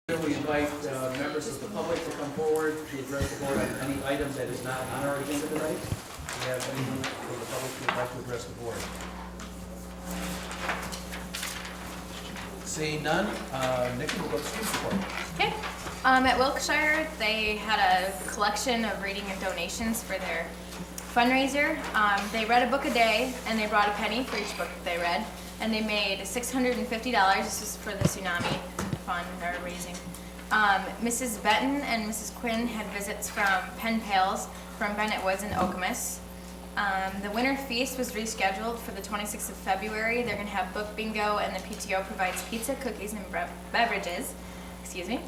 We invite members of the public to come forward to address the board on any item that is not on our agenda tonight. Do we have anyone from the public who would like to address the board? Seeing none, Nikki will go to student report. Okay. At Wilkshire, they had a collection of reading and donations for their fundraiser. They read a book a day, and they brought a penny for each book that they read, and they made $650. This is for the tsunami fund they're raising. Mrs. Benton and Mrs. Quinn had visits from Pen Pals from Bennett Woods and Okemos. The winter feast was rescheduled for the 26th of February. They're going to have book bingo, and the PTO provides pizza, cookies, and beverages. Excuse me.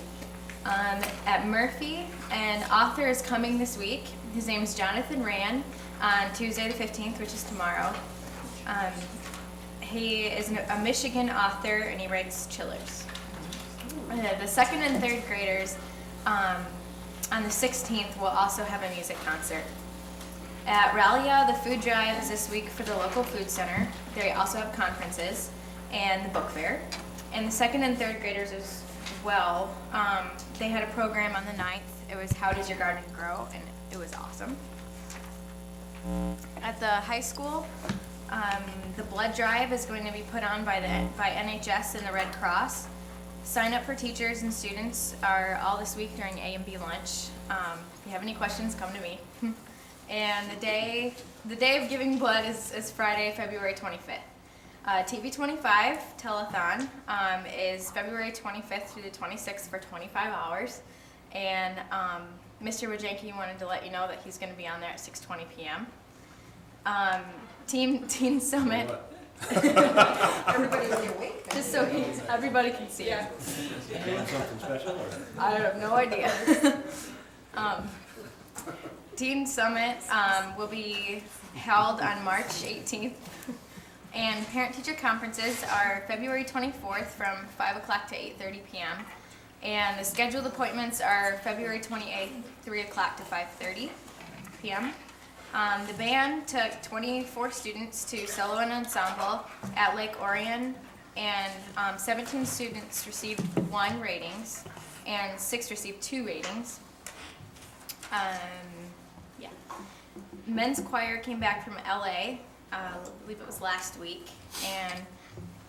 At Murphy, an author is coming this week. His name is Jonathan Rand on Tuesday the 15th, which is tomorrow. He is a Michigan author, and he writes chillers. The second and third graders on the 16th will also have a music concert. At Rallia, the food drive is this week for the local food center. They also have conferences and the book fair. And the second and third graders as well, they had a program on the 9th. It was How Does Your Garden Grow? And it was awesome. At the high school, the blood drive is going to be put on by NHS and the Red Cross. Sign up for teachers and students are all this week during A and B lunch. If you have any questions, come to me. And the day of giving blood is Friday, February 25th. TV25 telethon is February 25th through the 26th for 25 hours. And Mr. Wajenki wanted to let you know that he's going to be on there at 6:20 p.m. Teen Summit. Everybody will be awake. Just so everybody can see it. Doing something special? Or? I have no idea. Teen Summit will be held on March 18th. And parent-teacher conferences are February 24th from 5 o'clock to 8:30 p.m. And the scheduled appointments are February 28th, 3 o'clock to 5:30 p.m. The band took 24 students to solo and ensemble at Lake Orion, and 17 students received 1 ratings, and 6 received 2 ratings. Yeah. Men's choir came back from LA, I believe it was last week, and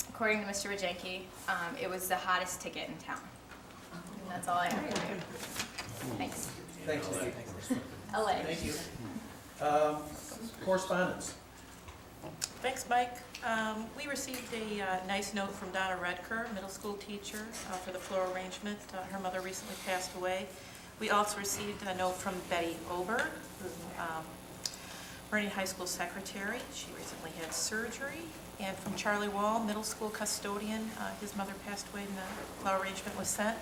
according to Mr. Wajenki, it was the hottest ticket in town. And that's all I have for you. Thanks. Thanks, Nikki. LA. Thank you. Correspondence. Thanks, Mike. We received a nice note from Donna Redker, middle school teacher, for the floral arrangement. Her mother recently passed away. We also received a note from Betty Ober, who's Meridian High School secretary. She recently had surgery. And from Charlie Wall, middle school custodian. His mother passed away and the flower arrangement was sent.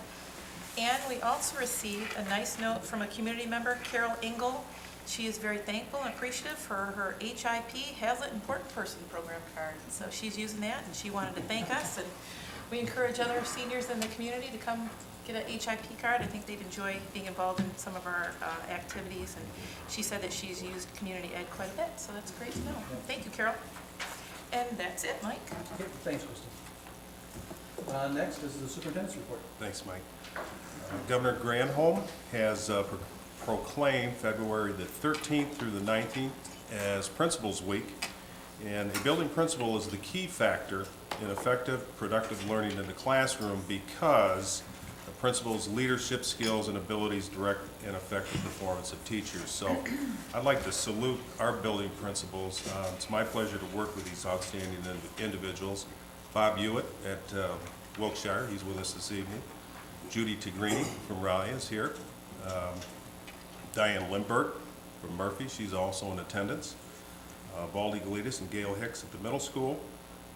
And we also received a nice note from a community member, Carol Engel. She is very thankful and appreciative for her HIP Hazlitt Important Person program card. So she's using that, and she wanted to thank us. And we encourage other seniors in the community to come get a HIP card. I think they'd enjoy being involved in some of our activities. And she said that she's used community ed quite a bit, so that's great to know. Thank you, Carol. And that's it, Mike. Okay, thanks, Kristen. Next is the superintendent's report. Thanks, Mike. Governor Granholm has proclaimed February the 13th through the 19th as Principals Week, and a building principal is the key factor in effective, productive learning in the classroom because the principal's leadership skills and abilities direct and affect the performance of teachers. So I'd like to salute our building principals. It's my pleasure to work with these outstanding individuals. Bob Hewitt at Wilkshire, he's with us this evening. Judy Tigrini from Raleigh is here. Diane Limbert from Murphy, she's also in attendance. Baldy Galitas and Gail Hicks at the middle school.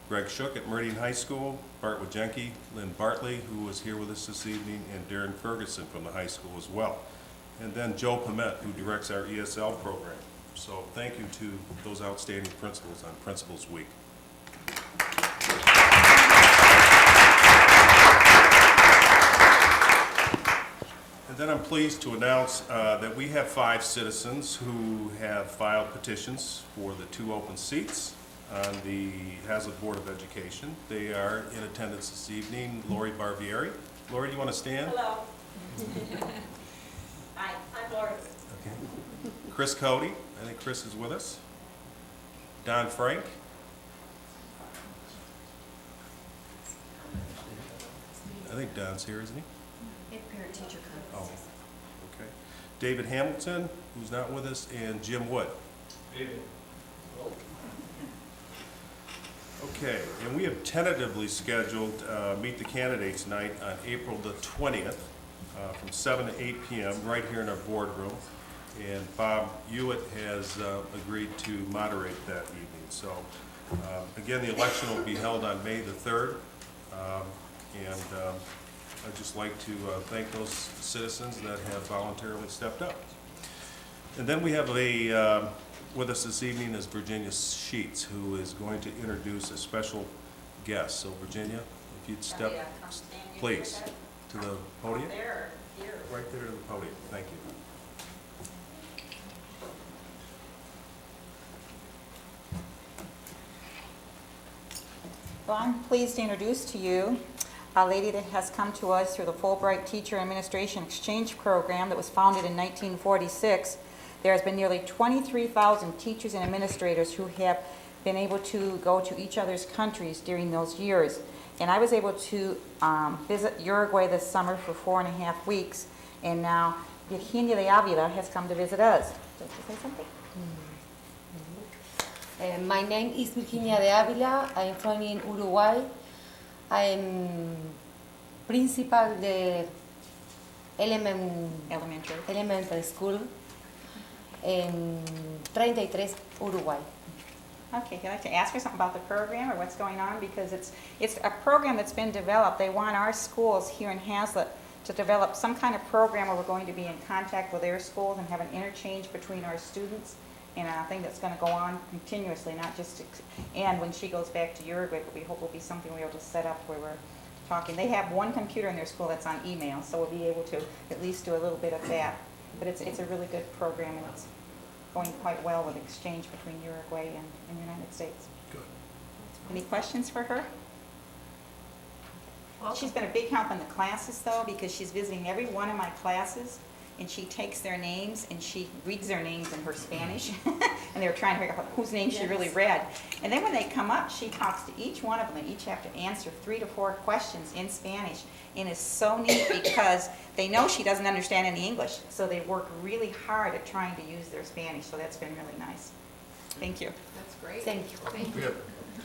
Greg Shook at Meridian High School. Bart Wajenki, Lynn Bartley, who was here with us this evening, and Darren Ferguson from the high school as well. And then Joe Pamet, who directs our ESL program. So thank you to those outstanding principals on Principals Week. And then I'm pleased to announce that we have 5 citizens who have filed petitions for the 2 open seats on the Hazlitt Board of Education. They are in attendance this evening: Lori Barbieri, Lori, do you want to stand? Hello. Hi, I'm Lori. Okay. Chris Cody, I think Chris is with us. Don Frank. I think Don's here, isn't he? Parent-teacher Oh, okay. David Hamilton, who's not with us, and Jim Wood. Okay, and we have tentatively scheduled Meet the Candidates Night on April the 20th from 7 to 8 p.m. right here in our boardroom. And Bob Hewitt has agreed to moderate that evening. So again, the election will be held on May the 3rd. I'd just like to thank those citizens that have voluntarily stepped up. And then we have with us this evening is Virginia Sheets, who is going to introduce a special guest. So Virginia, if you'd step, please, to the podium. There, here. Right there to the podium. Thank you. Well, I'm pleased to introduce to you a lady that has come to us through the Fulbright Teacher Administration Exchange Program that was founded in 1946. There has been nearly 23,000 teachers and administrators who have been able to go to each other's countries during those years. And I was able to visit Uruguay this summer for 4.5 weeks, and now Virginia de Avila has come to visit us. Does she say something? My name is Virginia de Avila. I'm from in Uruguay. I'm principal de elementary school in 33 Uruguay. Okay, I'd like to ask her something about the program or what's going on, because it's a program that's been developed. They want our schools here in Hazlet to develop some kind of program where we're going to be in contact with their schools and have an interchange between our students, and a thing that's going to go on continuously, not just and when she goes back to Uruguay, but we hope will be something we'll be able to set up where we're talking. They have one computer in their school that's on email, so we'll be able to at least do a little bit of that. But it's a really good program, and it's going quite well with exchange between Uruguay and the United States. Good. Any questions for her? She's been a big help in the classes, though, because she's visiting every one of my classes, and she takes their names and she reads their names in her Spanish, and they were trying to figure out whose name she really read. And then when they come up, she talks to each one of them. They each have to answer 3 to 4 questions in Spanish, and it's so neat because they know she doesn't understand any English, so they work really hard at trying to use their Spanish, so that's been really nice. Thank you. That's great. Thank you.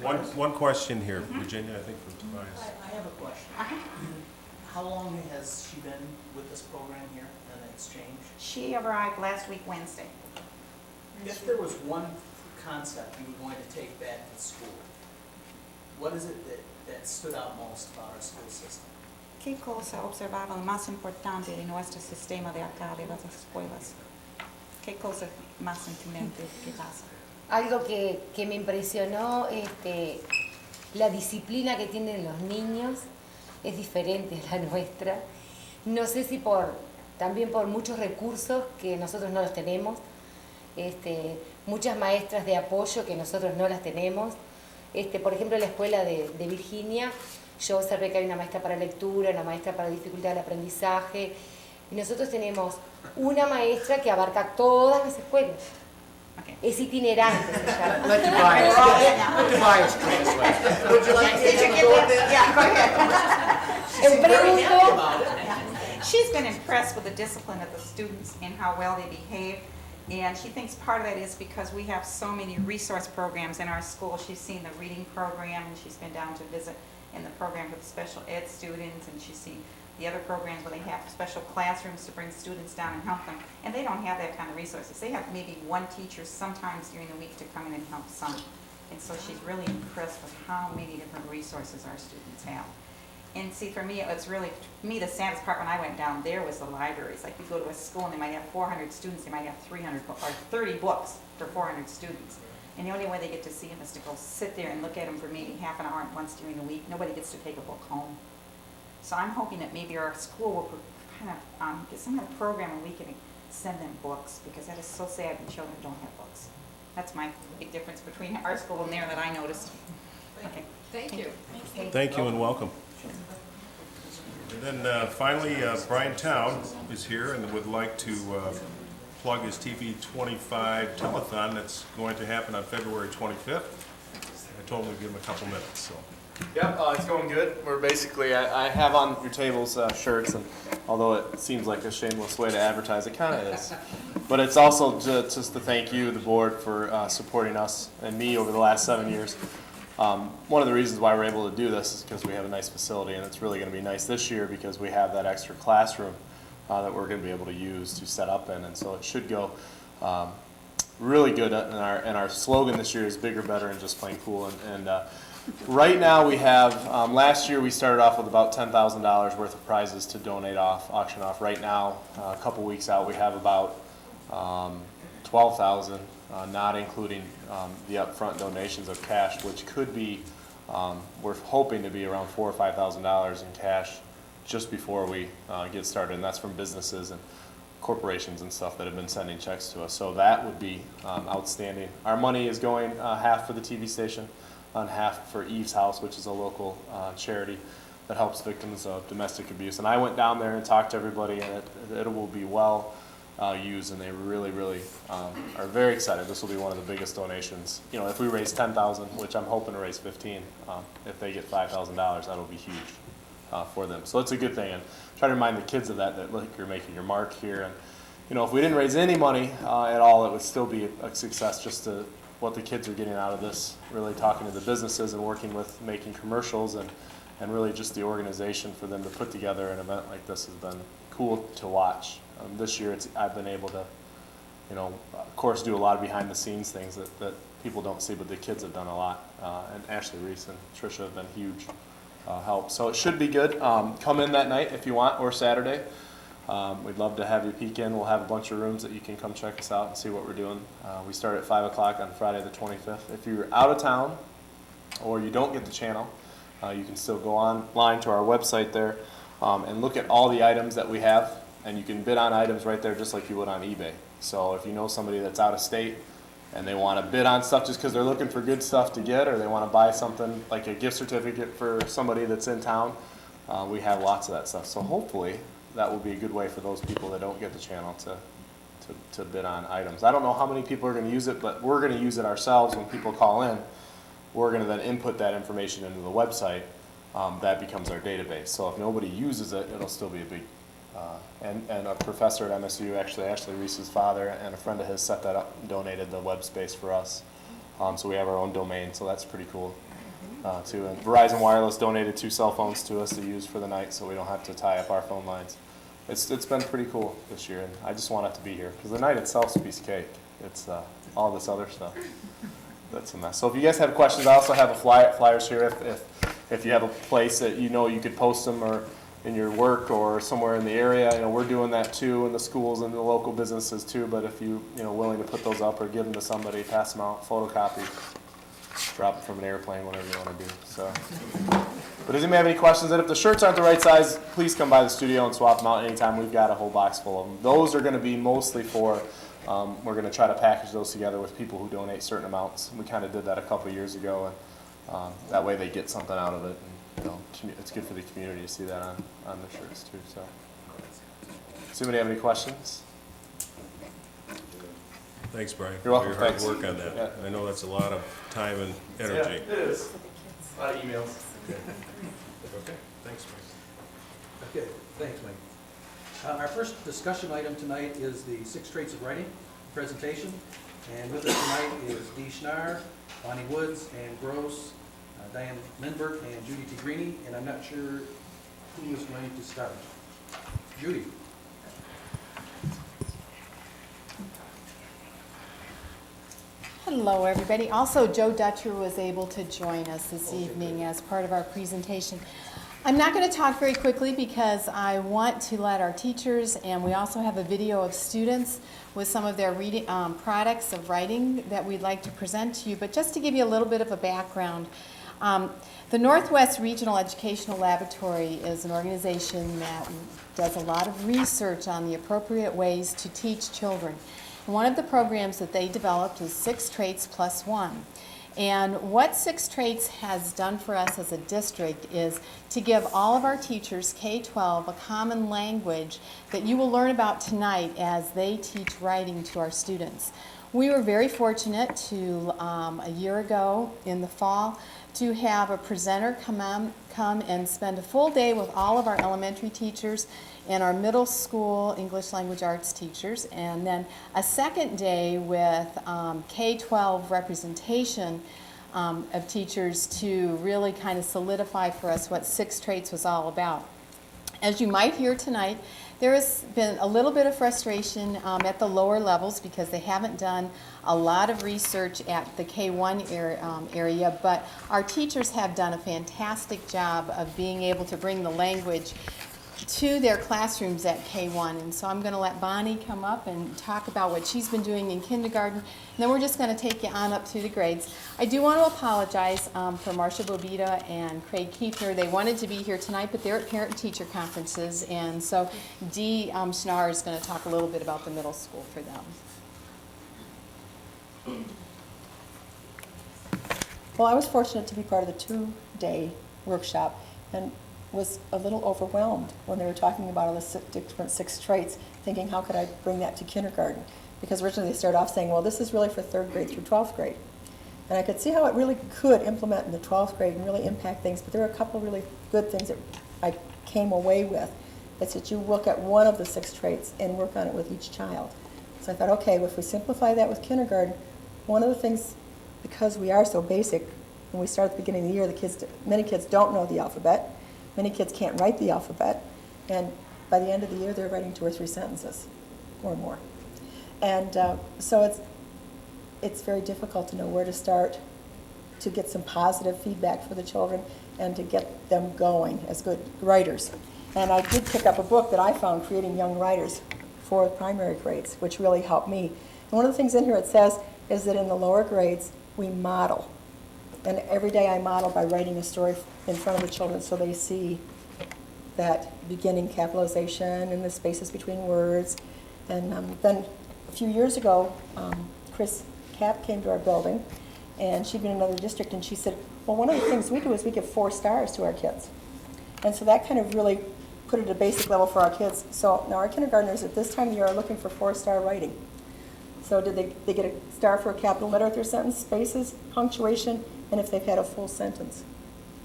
We have one question here, Virginia, I think from Tobias. I have a question. How long has she been with this program here in the exchange? She arrived last week Wednesday. If there was one concept you were going to take back to school, what is it that stood out most about our school system? ¿Qué cosa observaba más importante de nuestro sistema de acá, de las escuelas? ¿Qué cosa más en tu mente que pasa? Algo que me impresionó, la disciplina que tienen los niños es diferente a la nuestra. No sé si también por muchos recursos que nosotros no los tenemos, muchas maestras de apoyo que nosotros no las tenemos. Por ejemplo, en la escuela de Virginia, yo observé que hay una maestra para lectura, una maestra para dificultad del aprendizaje, y nosotros tenemos una maestra que abarca todas las escuelas. Okay. Es itinerante, se llama. Let Tobias translate. Would you like to go with it? Yeah, go ahead. She's very happy about it. She's been impressed with the discipline of the students and how well they behave. And she thinks part of that is because we have so many resource programs in our school. She's seen the reading program, and she's been down to visit in the program with special ed students, and she's seen the other programs where they have special classrooms to bring students down and help them. And they don't have that kind of resources. They have maybe one teacher sometimes during the week to come in and help some. And so she's really impressed with how many different resources our students have. And see, for me, it's really, the saddest part when I went down there was the libraries. Like, you go to a school and they might have 400 students, they might have 300 or 30 books for 400 students. And the only way they get to see them is to go sit there and look at them for maybe half an hour once during the week. Nobody gets to take a book home. So I'm hoping that maybe our school will kind of get some kind of program where we can send them books, because that is so sad when children don't have books. That's my big difference between our school and there that I noticed. Okay. Thank you. Thank you and welcome. And then finally, Brian Town is here and would like to plug his TV 25 telethon that's going to happen on February 25th. I told him to give him a couple minutes, so. Yep, it's going good. We're basically, I have on your tables shirts, and although it seems like a shameless way to advertise, it kind of is. But it's also just to thank you, the board, for supporting us and me over the last 7 years. One of the reasons why we're able to do this is because we have a nice facility, and it's really going to be nice this year because we have that extra classroom that we're going to be able to use to set up in, and so it should go really good. And our slogan this year is bigger, better, and just plain cool. And right now we have, last year we started off with about $10,000 worth of prizes to donate off, auction off. Right now, a couple weeks out, we have about 12,000, not including the upfront donations of cash, which could be, we're hoping to be around $4,000 or $5,000 in cash just before we get started, and that's from businesses and corporations and stuff that have been sending checks to us. So that would be outstanding. Our money is going half for the TV station and half for Eve's House, which is a local charity that helps victims of domestic abuse. And I went down there and talked to everybody, and it will be well used, and they really, really are very excited. This will be one of the biggest donations. You know, if we raise $10,000, which I'm hoping to raise 15, if they get $5,000, that'll be huge for them. So it's a good thing, and try to remind the kids of that look, you're making your mark here. And you know, if we didn't raise any money at all, it would still be a success. Just to what the kids are getting out of this, really talking to the businesses and working with making commercials, and really just the organization for them to put together an event like this has been cool to watch. This year I've been able to, you know, of course do a lot of behind the scenes things that people don't see, but the kids have done a lot. And Ashley Reese and Tricia have been huge help. So it should be good. Come in that night if you want, or Saturday. We'd love to have you peek in. We'll have a bunch of rooms that you can come check us out and see what we're doing. We start at 5 o'clock on Friday the 25th. If you're out of town or you don't get the channel, you can still go online to our website there and look at all the items that we have, and you can bid on items right there just like you would on eBay. So if you know somebody that's out of state and they want to bid on stuff just because they're looking for good stuff to get, or they want to buy something like a gift certificate for somebody that's in town, we have lots of that stuff. So hopefully that will be a good way for those people that don't get the channel to bid on items. I don't know how many people are going to use it, but we're going to use it ourselves when people call in. We're going to then input that information into the website. That becomes our database. So if nobody uses it, it'll still be a big, and a professor at MSU, actually Ashley Reese's father and a friend of his set that up and donated the web space for us. So we have our own domain, so that's pretty cool too. And Verizon Wireless donated 2 cell phones to us to use for the night, so we don't have to tie up our phone lines. It's been pretty cool this year, and I just want it to be here because the night itself's a piece of cake. It's all this other stuff that's a mess. So if you guys have questions, I also have flyers here. If you have a place that you know you could post them, or in your work or somewhere in the area, you know, we're doing that too in the schools and the local businesses too. But if you know willing to put those up or give them to somebody, pass them out, photocopy, drop it from an airplane, whatever you want to do. So, but does anybody have any questions? And if the shirts aren't the right size, please come by the studio and swap them out anytime. We've got a whole box full of them. Those are going to be mostly for. We're going to try to package those together with people who donate certain amounts. We kind of did that a couple of years ago, and that way they get something out of it. And, you know, it's good for the community to see that on the shirts too. So, does anybody have any questions? Thanks, Brian. You're welcome. For your hard Thanks. work on that. Yeah. I know that's a lot of time and energy. Yeah, it is. A lot of emails. Okay, thanks, Mike. Okay, thanks, Mike. Our first discussion item tonight is the 6 Traits of Writing presentation. And with us tonight is Dee Schnarr, Bonnie Woods, Ann Gross, Diane Lindberg, and Judy Tigrini. And I'm not sure who is going to start. Judy. Hello, everybody. Also, Joe Dutcher was able to join us this evening as part of our presentation. I'm not going to talk very quickly because I want to let our teachers, and we also have a video of students with some of their reading products of writing that we'd like to present to you. But just to give you a little bit of a background, the Northwest Regional Educational Laboratory is an organization that does a lot of research on the appropriate ways to teach children. One of the programs that they developed is 6 Traits Plus 1. And what Six Traits has done for us as a district is to give all of our teachers, K-12, a common language that you will learn about tonight as they teach writing to our students. We were very fortunate to, a year ago in the fall, to have a presenter come and spend a full day with all of our elementary teachers and our middle school English language arts teachers, and then a second day with K-12 representation of teachers to really kind of solidify for us what Six Traits was all about. As you might hear tonight, there has been a little bit of frustration at the lower levels because they haven't done a lot of research at the K-1 area, but our teachers have done a fantastic job of being able to bring the language to their classrooms at K-1. And so I'm going to let Bonnie come up and talk about what she's been doing in kindergarten. And then we're just going to take you on up through the grades. I do want to apologize for Marcia Bobita and Craig Kiefner. They wanted to be here tonight, but they're at parent-teacher conferences. And so Dee Schnarr is going to talk a little bit about the middle school for them. Well, I was fortunate to be part of the two-day workshop and was a little overwhelmed when they were talking about all the different Six Traits, thinking how could I bring that to kindergarten? Because originally they started off saying, well, this is really for 3rd grade through 12th grade. And I could see how it really could implement in the 12th grade and really impact things, but there were a couple really good things that I came away with. It's that you look at one of the 6 traits and work on it with each child. So I thought, okay, well, if we simplify that with kindergarten, one of the things, because we are so basic, when we start at the beginning of the year, many kids don't know the alphabet. Many kids can't write the alphabet, and by the end of the year, they're writing 2 or 3 sentences or more. And so it's very difficult to know where to start to get some positive feedback for the children and to get them going as good writers. And I did pick up a book that I found, Creating Young Writers for Primary Grades, which really helped me. And one of the things in here it says is that in the lower grades, we model. And every day I model by writing a story in front of the children so they see that beginning capitalization and the spaces between words. And then a few years ago, Chris Kapp came to our building, and she'd been in another district, and she said, well, one of the things we do is we give 4 stars to our kids. And so that kind of really put it at a basic level for our kids. So now our kindergartners at this time of year are looking for 4-star writing. So did they get a star for a capital letter with their sentence, spaces, punctuation, and if they've had a full sentence.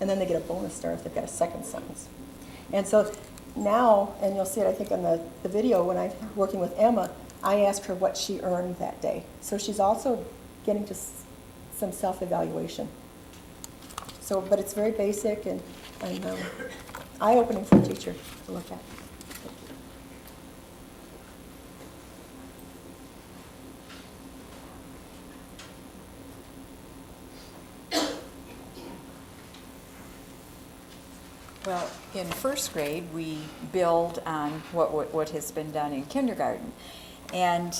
And then they get a bonus star if they've got a second sentence. And so now, and you'll see it I think on the video when I'm working with Emma, I asked her what she earned that day. So she's also getting to some self-evaluation. So, but it's very basic and eye-opening for a teacher to look at. Well, in 1st grade, we build on what has been done in kindergarten. And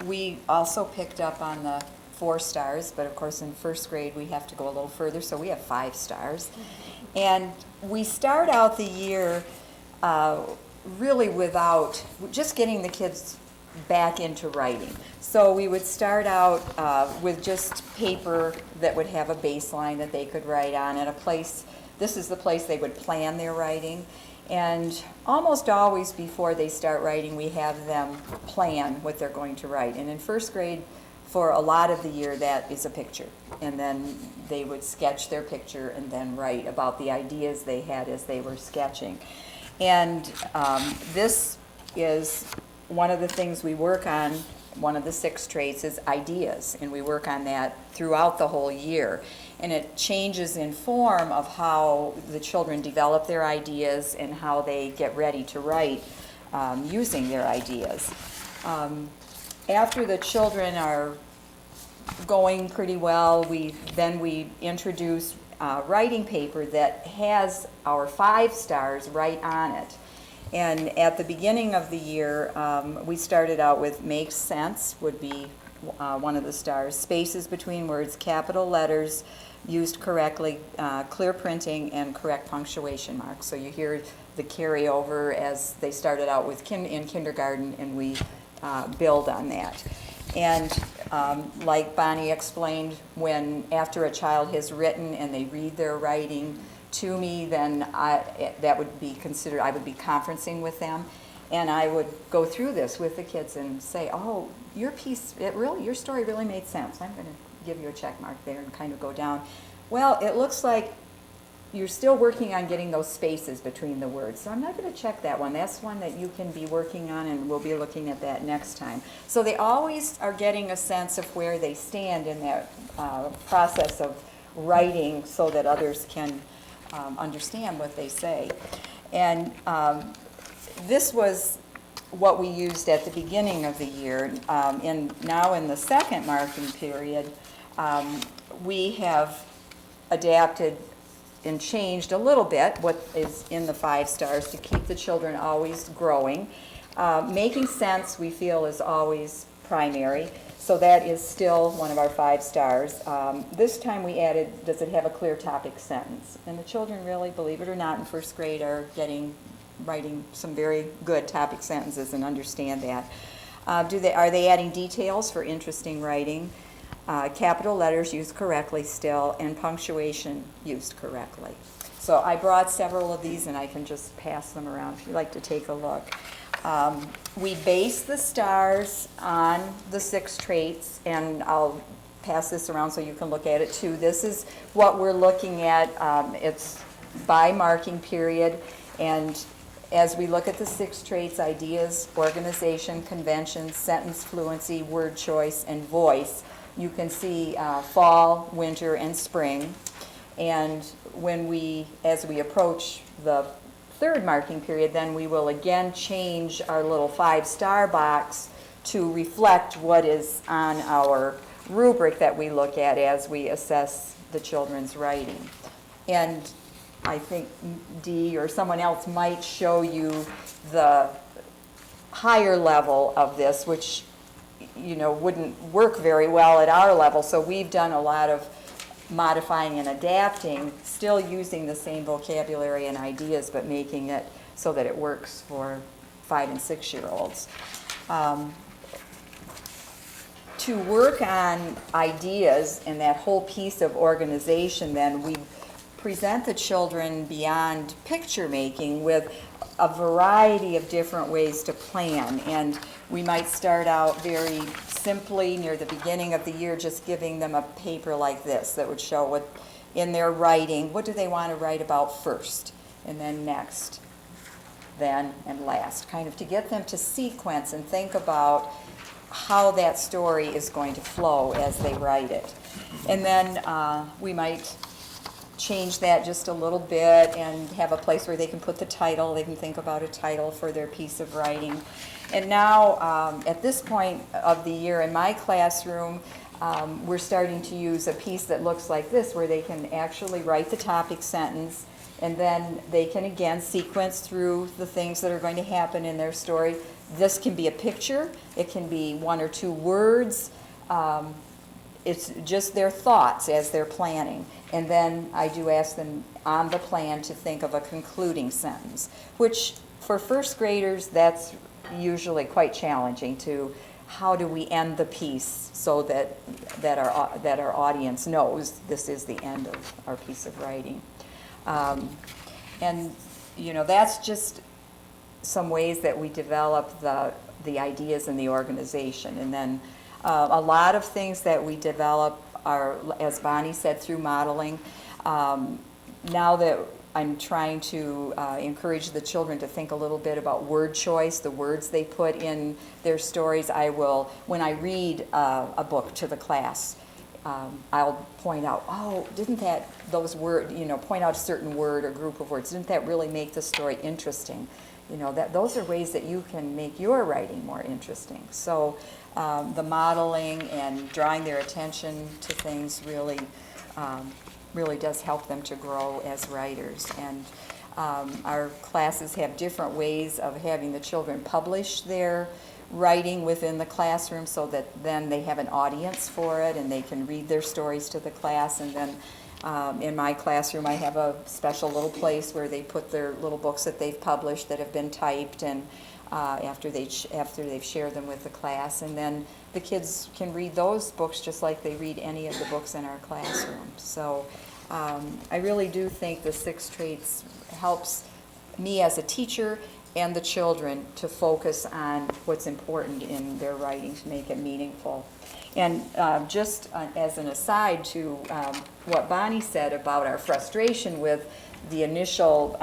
we also picked up on the 4 stars, but of course in 1st grade we have to go a little further, so we have 5 stars. And we start out the year really without just getting the kids back into writing. So we would start out with just paper that would have a baseline that they could write on at a place. This is the place they would plan their writing. And almost always before they start writing, we have them plan what they're going to write. And in 1st grade, for a lot of the year, that is a picture. And then they would sketch their picture and then write about the ideas they had as they were sketching. And this is one of the things we work on. One of the 6 traits is ideas, and we work on that throughout the whole year. And it changes in form of how the children develop their ideas and how they get ready to write using their ideas. After the children are going pretty well, we introduce writing paper that has our 5 stars right on it. And at the beginning of the year, we started out with Makes Sense would be one of the stars, spaces between words, capital letters used correctly, clear printing, and correct punctuation marks. So you hear the carryover as they started out with in kindergarten, and we build on that. And Like Bonnie explained, when after a child has written and they read their writing to me, then that would be considered, I would be conferencing with them. And I would go through this with the kids and say, oh, your piece, your story really made sense. I'm going to give you a check mark there and kind of go down. Well, it looks like you're still working on getting those spaces between the words. So I'm not going to check that one. That's one that you can be working on, and we'll be looking at that next time. So they always are getting a sense of where they stand in that process of writing so that others can understand what they say. And this was what we used at the beginning of the year. Now in the second marking period, we have adapted and changed a little bit what is in the 5 stars to keep the children always growing. Making sense, we feel, is always primary, so that is still one of our 5 stars. This time we added, does it have a clear topic sentence? And the children really, believe it or not, in first grade are writing some very good topic sentences and understand that. Are they adding details for interesting writing? Capital letters used correctly still, and punctuation used correctly. So I brought several of these, and I can just pass them around if you'd like to take a look. We base the stars on the 6 traits, and I'll pass this around so you can look at it too. This is what we're looking at. It's by marking period, and as we look at the 6 traits, ideas, organization, convention, sentence fluency, word choice, and voice, you can see fall, winter, and spring. And as we approach the 3rd marking period, then we will again change our little 5-star box to reflect what is on our rubric that we look at as we assess the children's writing. And I think Dee or someone else might show you the higher level of this, which wouldn't work very well at our level. So we've done a lot of modifying and adapting, still using the same vocabulary and ideas, but making it so that it works for 5- and 6-year-olds. To work on ideas and that whole piece of organization, then we present the children beyond picture making with a variety of different ways to plan. And we might start out very simply near the beginning of the year, just giving them a paper like this that would show what in their writing, what do they want to write about first, and then next, then, and last, kind of to get them to sequence and think about how that story is going to flow as they write it. And then we might change that just a little bit and have a place where they can put the title. They can think about a title for their piece of writing. And now, at this point of the year in my classroom, we're starting to use a piece that looks like this, where they can actually write the topic sentence, and then they can again sequence through the things that are going to happen in their story. This can be a picture, it can be 1 or 2 words. It's just their thoughts as they're planning. And then I do ask them on the plan to think of a concluding sentence, which for first graders, that's usually quite challenging. To how do we end the piece so that our audience knows this is the end of our piece of writing. And that's just some ways that we develop the ideas in the organization. And then a lot of things that we develop are, as Bonnie said, through modeling. Now that I'm trying to encourage the children to think a little bit about word choice, the words they put in their stories, I will, when I read a book to the class, I'll point out, oh, didn't those words, point out a certain word or group of words, didn't that really make the story interesting? Those are ways that you can make your writing more interesting. So the modeling and drawing their attention to things really does help them to grow as writers. And our classes have different ways of having the children publish their writing within the classroom, so that then they have an audience for it and they can read their stories to the class. And then In my classroom, I have a special little place where they put their little books that they've published that have been typed, and after they've shared them with the class. And then the kids can read those books just like they read any of the books in our classroom. So I really do think the 6 Traits helps me as a teacher and the children to focus on what's important in their writing to make it meaningful. And just as an aside to what Bonnie said about our frustration with the initial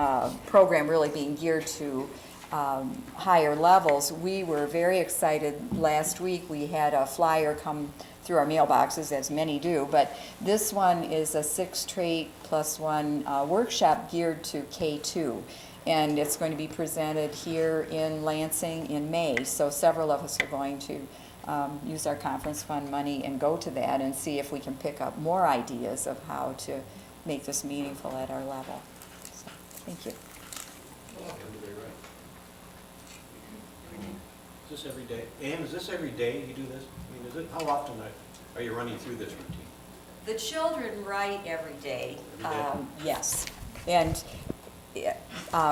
program really being geared to higher levels, we were very excited. Last week we had a flyer come through our mailboxes, as many do, but this one is a 6 Trait plus 1 workshop geared to K2. And it's going to be presented here in Lansing in May. So several of us are going to use our conference fund money and go to that and see if we can pick up more ideas of how to make this meaningful at our level. So, thank you. Is this every day? Ann, is this every day you do this? I mean, is it, how often are you running through this routine? The children write every day. Every day? Yes. And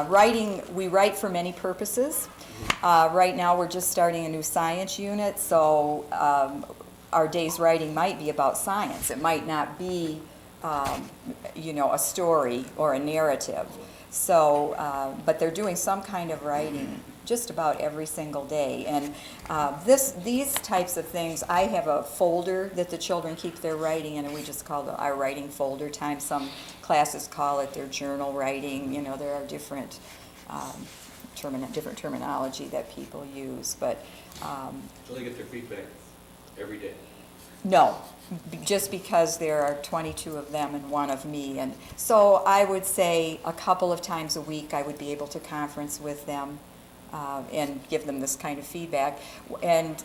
writing, we write for many purposes. Right now, we're just starting a new science unit, so our day's writing might be about science. It might not be, a story or a narrative. So, but they're doing some kind of writing just about every single day. And these types of things, I have a folder that the children keep their writing in, and we just call it our writing folder time. Some classes call it their journal writing. You know, there are different different terminology that people use. But So they get their feedback every day? no, just because there are 22 of them and 1 of me. And so I would say a couple of times a week I would be able to conference with them and give them this kind of feedback. And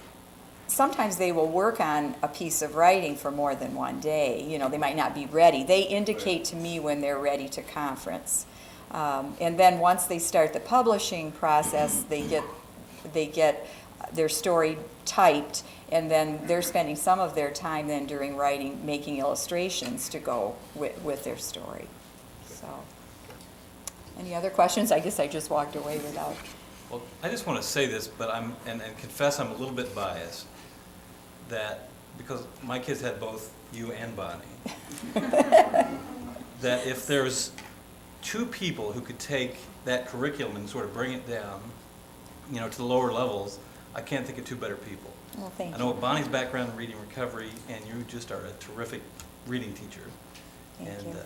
sometimes they will work on a piece of writing for more than 1 day. You know, they might not be ready. They indicate to me when they're ready to conference. And then once they start the publishing process, they get their story typed, and then they're spending some of their time then during writing making illustrations to go with their story. So, any other questions? I guess I just walked away without. Well, I just want to say this, but and confess I'm a little bit biased, that because my kids had both you and Bonnie, that if there's 2 people who could take that curriculum and sort of bring it down, to the lower levels, I can't think of 2 better people. Well, thank you. I know Bonnie's background in reading recovery, and you just are a terrific reading teacher. Thank you.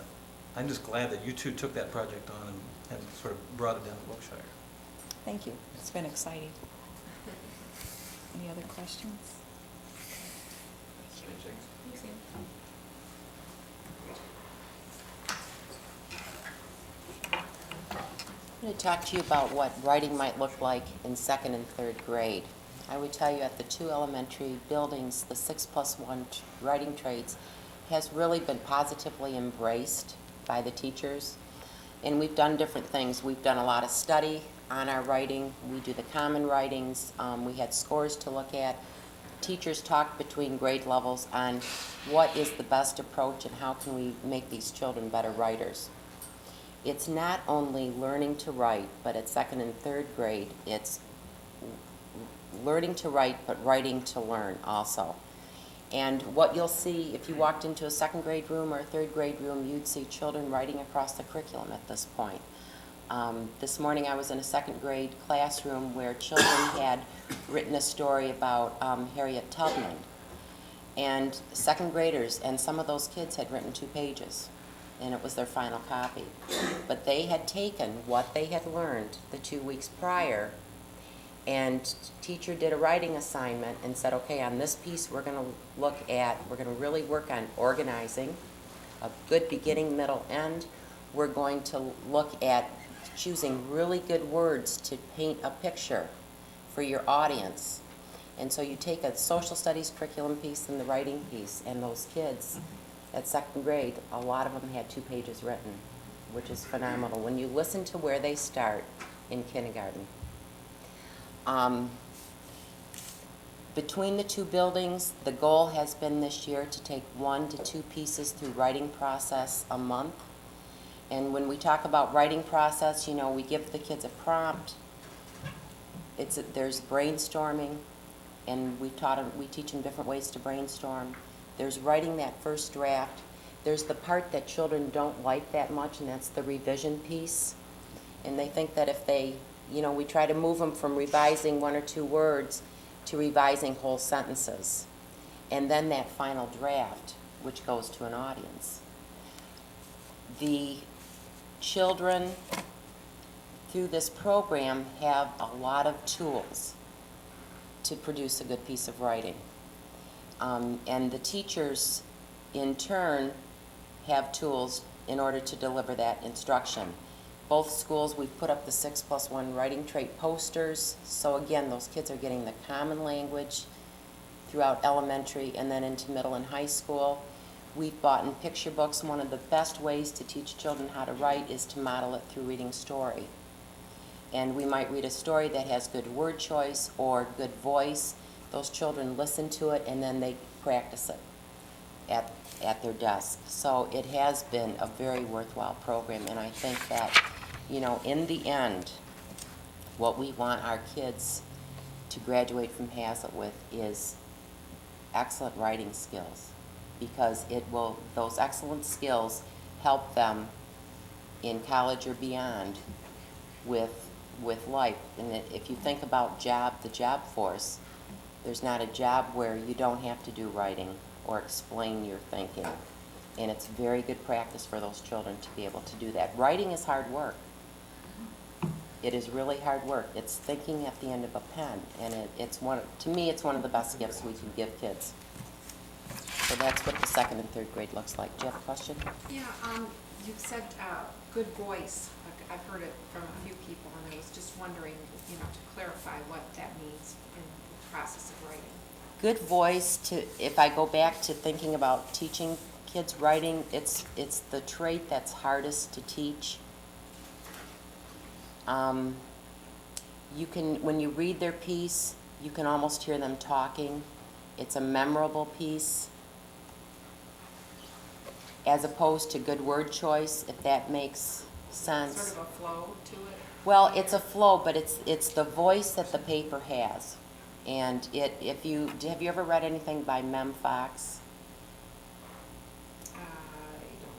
I'm just glad that you 2 took that project on and sort of brought it down to Wilkshire. Thank you. It's been exciting. Any other questions? I'm going to talk to you about what writing might look like in 2nd and 3rd grade. I would tell you at the 2 elementary buildings, the 6+1 writing traits has really been positively embraced by the teachers. And we've done different things. We've done a lot of study on our writing. We do the common writings. We had scores to look at. Teachers talked between grade levels on what is the best approach and how can we make these children better writers. It's not only learning to write, but at 2nd and 3rd grade, it's learning to write, but writing to learn also. And what you'll see, if you walked into a 2nd grade room or a 3rd grade room, you'd see children writing across the curriculum at this point. This morning I was in a 2nd grade classroom where children had written a story about Harriet Tubman. And 2nd graders, and some of those kids had written 2 pages. And it was their final copy. But they had taken what they had learned the 2 weeks prior, and teacher did a writing assignment and said, okay, on this piece we're going to really work on organizing a good beginning, middle, end. We're going to look at choosing really good words to paint a picture for your audience. And so you take a social studies curriculum piece and the writing piece, and those kids at 2nd grade, a lot of them had 2 pages written, which is phenomenal. When you listen to where they start in kindergarten, Between the two buildings, the goal has been this year to take 1 to 2 pieces through writing process a month. And when we talk about writing process, you know, we give the kids a prompt. There's brainstorming, and we teach them different ways to brainstorm. There's writing that first draft. There's the part that children don't like that much, and that's the revision piece. And they think that if they, you know, we try to move them from revising 1 or 2 words to revising whole sentences. And then that final draft, which goes to an audience. The children through this program have a lot of tools to produce a good piece of writing. And the teachers, in turn, have tools in order to deliver that instruction. Both schools, we've put up the 6+1 writing trait posters. So again, those kids are getting the common language throughout elementary and then into middle and high school. We've bought in picture books. One of the best ways to teach children how to write is to model it through reading story. And we might read a story that has good word choice or good voice. Those children listen to it and then they practice it at their desk. So it has been a very worthwhile program, and I think that, you know, in the end, what we want our kids to graduate from Hazlitt with is excellent writing skills, because those excellent skills help them in college or beyond with life. And if you think about the job force, there's not a job where you don't have to do writing or explain your thinking. And it's very good practice for those children to be able to do that. Writing is hard work. It is really hard work. It's thinking at the end of a pen, and to me, it's one of the best gifts we can give kids. So that's what the 2nd and 3rd grade looks like. Do you have a question? Yeah, you've said good voice. I've heard it from a few people, and I was just wondering, you know, to clarify what that means in the process of writing. Good voice, if I go back to thinking about teaching kids writing, it's the trait that's hardest to teach. When you read their piece, you can almost hear them talking. It's a memorable piece, as opposed to good word choice, if that makes sense. Sort of a flow to it? Well, it's a flow, but it's the voice that the paper has. And have you ever read anything by Mem Fox?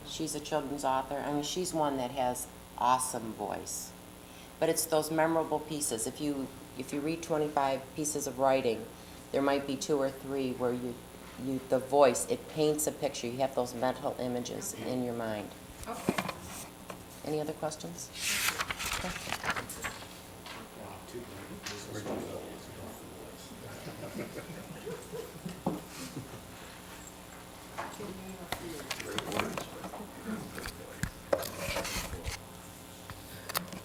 She's a children's author. I mean, she's one that has awesome voice. But it's those memorable pieces. If you read 25 pieces of writing, there might be 2 or 3 where the voice, it paints a picture. You have those mental images in your mind. Okay. Any other questions? Okay.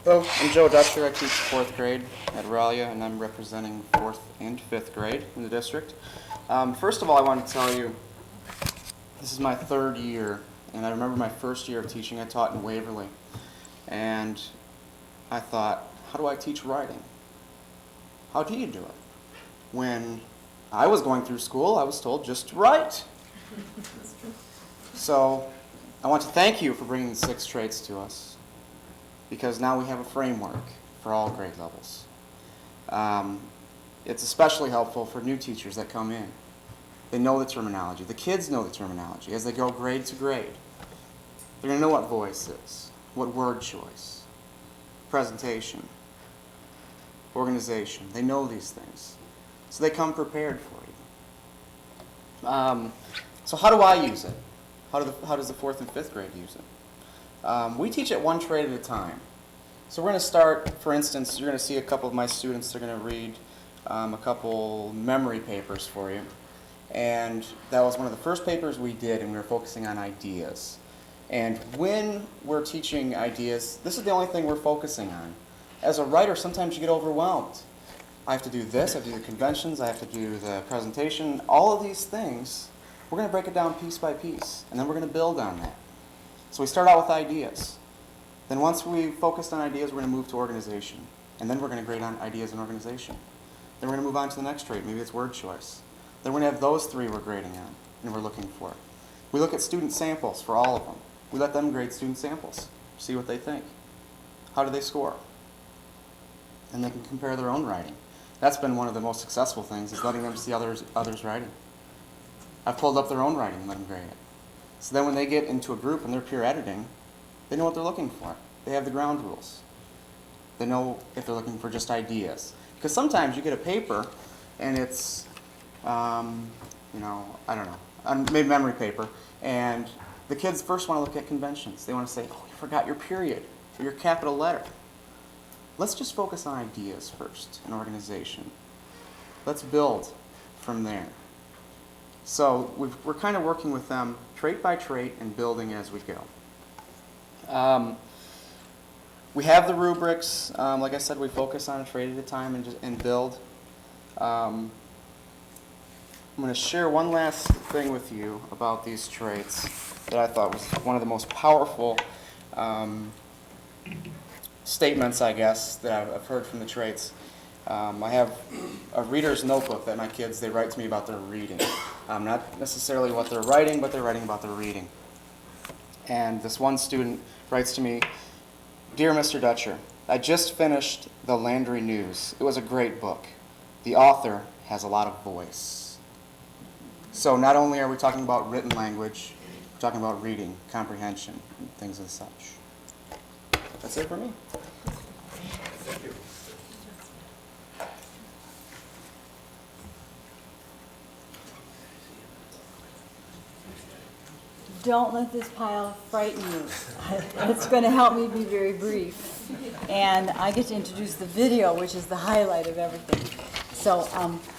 Hello, I'm Joe Dutcher. I teach 4th grade at Aurelia, and I'm representing 4th and 5th grade in the district. First of all, I want to tell you, this is my 3rd year, and I remember my first year of teaching. I taught in Waverly, and I thought, how do I teach writing? How do you do it? When I was going through school, I was told just to write. So I want to thank you for bringing the 6 traits to us, because now we have a framework for all grade levels. It's especially helpful for new teachers that come in. They know the terminology. The kids know the terminology as they go grade to grade. They're going to know what voice is, what word choice, presentation, organization. They know these things. So they come prepared for you. So how do I use it? How does the 4th and 5th grade use it? We teach it 1 trait at a time. So we're going to start, for instance, you're going to see a couple of my students, they're going to read a couple memory papers for you. And that was one of the first papers we did, and we were focusing on ideas. And when we're teaching ideas, this is the only thing we're focusing on. As a writer, sometimes you get overwhelmed. I have to do this, I have to do the conventions, I have to do the presentation, all of these things. We're going to break it down piece by piece, and then we're going to build on that. So we start out with ideas. Then once we focused on ideas, we're going to move to organization. And then we're going to grade on ideas and organization. Then we're going to move on to the next trait. Maybe it's word choice. Then we're going to have those 3 we're grading on and we're looking for. We look at student samples for all of them. We let them grade student samples, see what they think. How do they score? And they can compare their own writing. That's been one of the most successful things, is letting them see others' writing. I've pulled up their own writing and let them grade it. So then when they get into a group and they're peer editing, they know what they're looking for. They have the ground rules. They know if they're looking for just ideas. Because sometimes you get a paper and it's, you know, I don't know, maybe memory paper, and the kids first want to look at conventions. They want to say, oh, you forgot your period or your capital letter. Let's just focus on ideas first, an organization. Let's build from there. So we're kind of working with them trait by trait and building as we go. We have the rubrics. Like I said, we focus on a trait at a time and build. I'm going to share one last thing with you about these traits that I thought was one of the most powerful statements, I guess, that I've heard from the traits. I have a reader's notebook that my kids, they write to me about their reading. Not necessarily what they're writing, but they're writing about their reading. And this one student writes to me, "Dear Mr. Dutcher, I just finished The Landry News. It was a great book. The author has a lot of voice." So not only are we talking about written language, we're talking about reading, comprehension, and things as such. That's it for me. Thank you. Don't let this pile frighten you. It's going to help me be very brief. And I get to introduce the video, which is the highlight of everything. So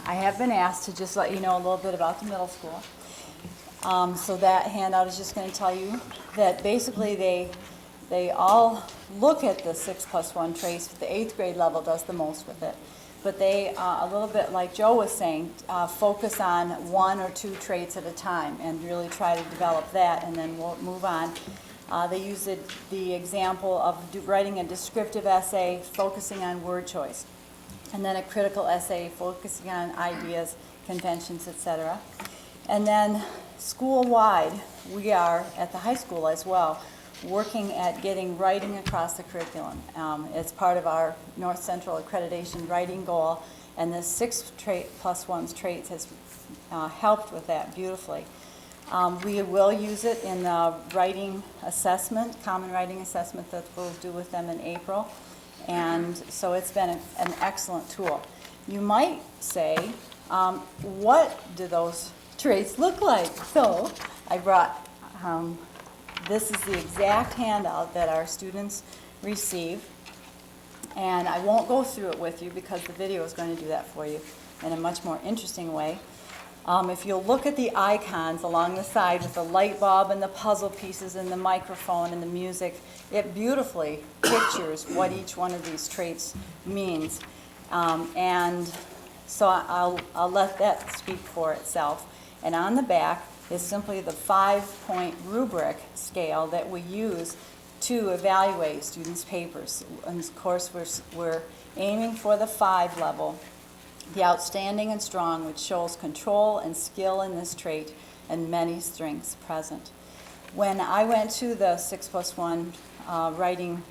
I have been asked to just let you know a little bit about the middle school. So that handout is just going to tell you that basically they all look at the 6+1 traits. The 8th grade level does the most with it. But they, a little bit like Joe was saying, focus on 1 or 2 traits at a time and really try to develop that, and then we'll move on. They use the example of writing a descriptive essay, focusing on word choice, and then a critical essay, focusing on ideas, conventions, etc. And then school-wide, we are, at the high school as well, working at getting writing across the curriculum. It's part of our North Central Accreditation writing goal, and the 6+1 traits has helped with that beautifully. We will use it in the writing assessment, common writing assessment that we'll do with them in April, and so it's been an excellent tool. You might say, what do those traits look like? So I brought this is the exact handout that our students receive, and I won't go through it with you because the video is going to do that for you in a much more interesting way. If you'll look at the icons along the side with the light bulb and the puzzle pieces and the microphone and the music, it beautifully pictures what each one of these traits means. And so I'll let that speak for itself. And on the back is simply the 5-point rubric scale that we use to evaluate students' papers. And of course, we're aiming for the 5 level, the outstanding and strong, which shows control and skill in this trait and many strengths present. When I went to the 6+1 writing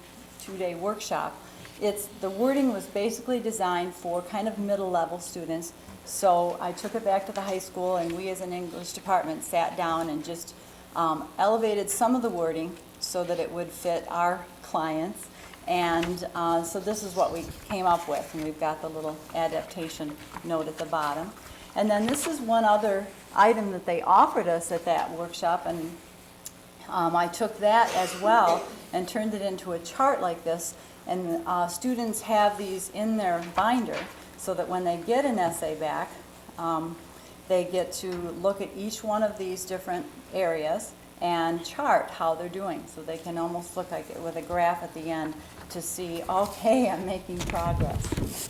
2-day workshop, the wording was basically designed for kind of middle level students. So I took it back to the high school, and we as an English department sat down and just elevated some of the wording so that it would fit our clients. And so this is what we came up with, and we've got the little adaptation note at the bottom. And then this is one other item that they offered us at that workshop, and I took that as well and turned it into a chart like this. And students have these in their binder, so that when they get an essay back, they get to look at each one of these different areas and chart how they're doing. So they can almost look like it with a graph at the end to see, okay, I'm making progress.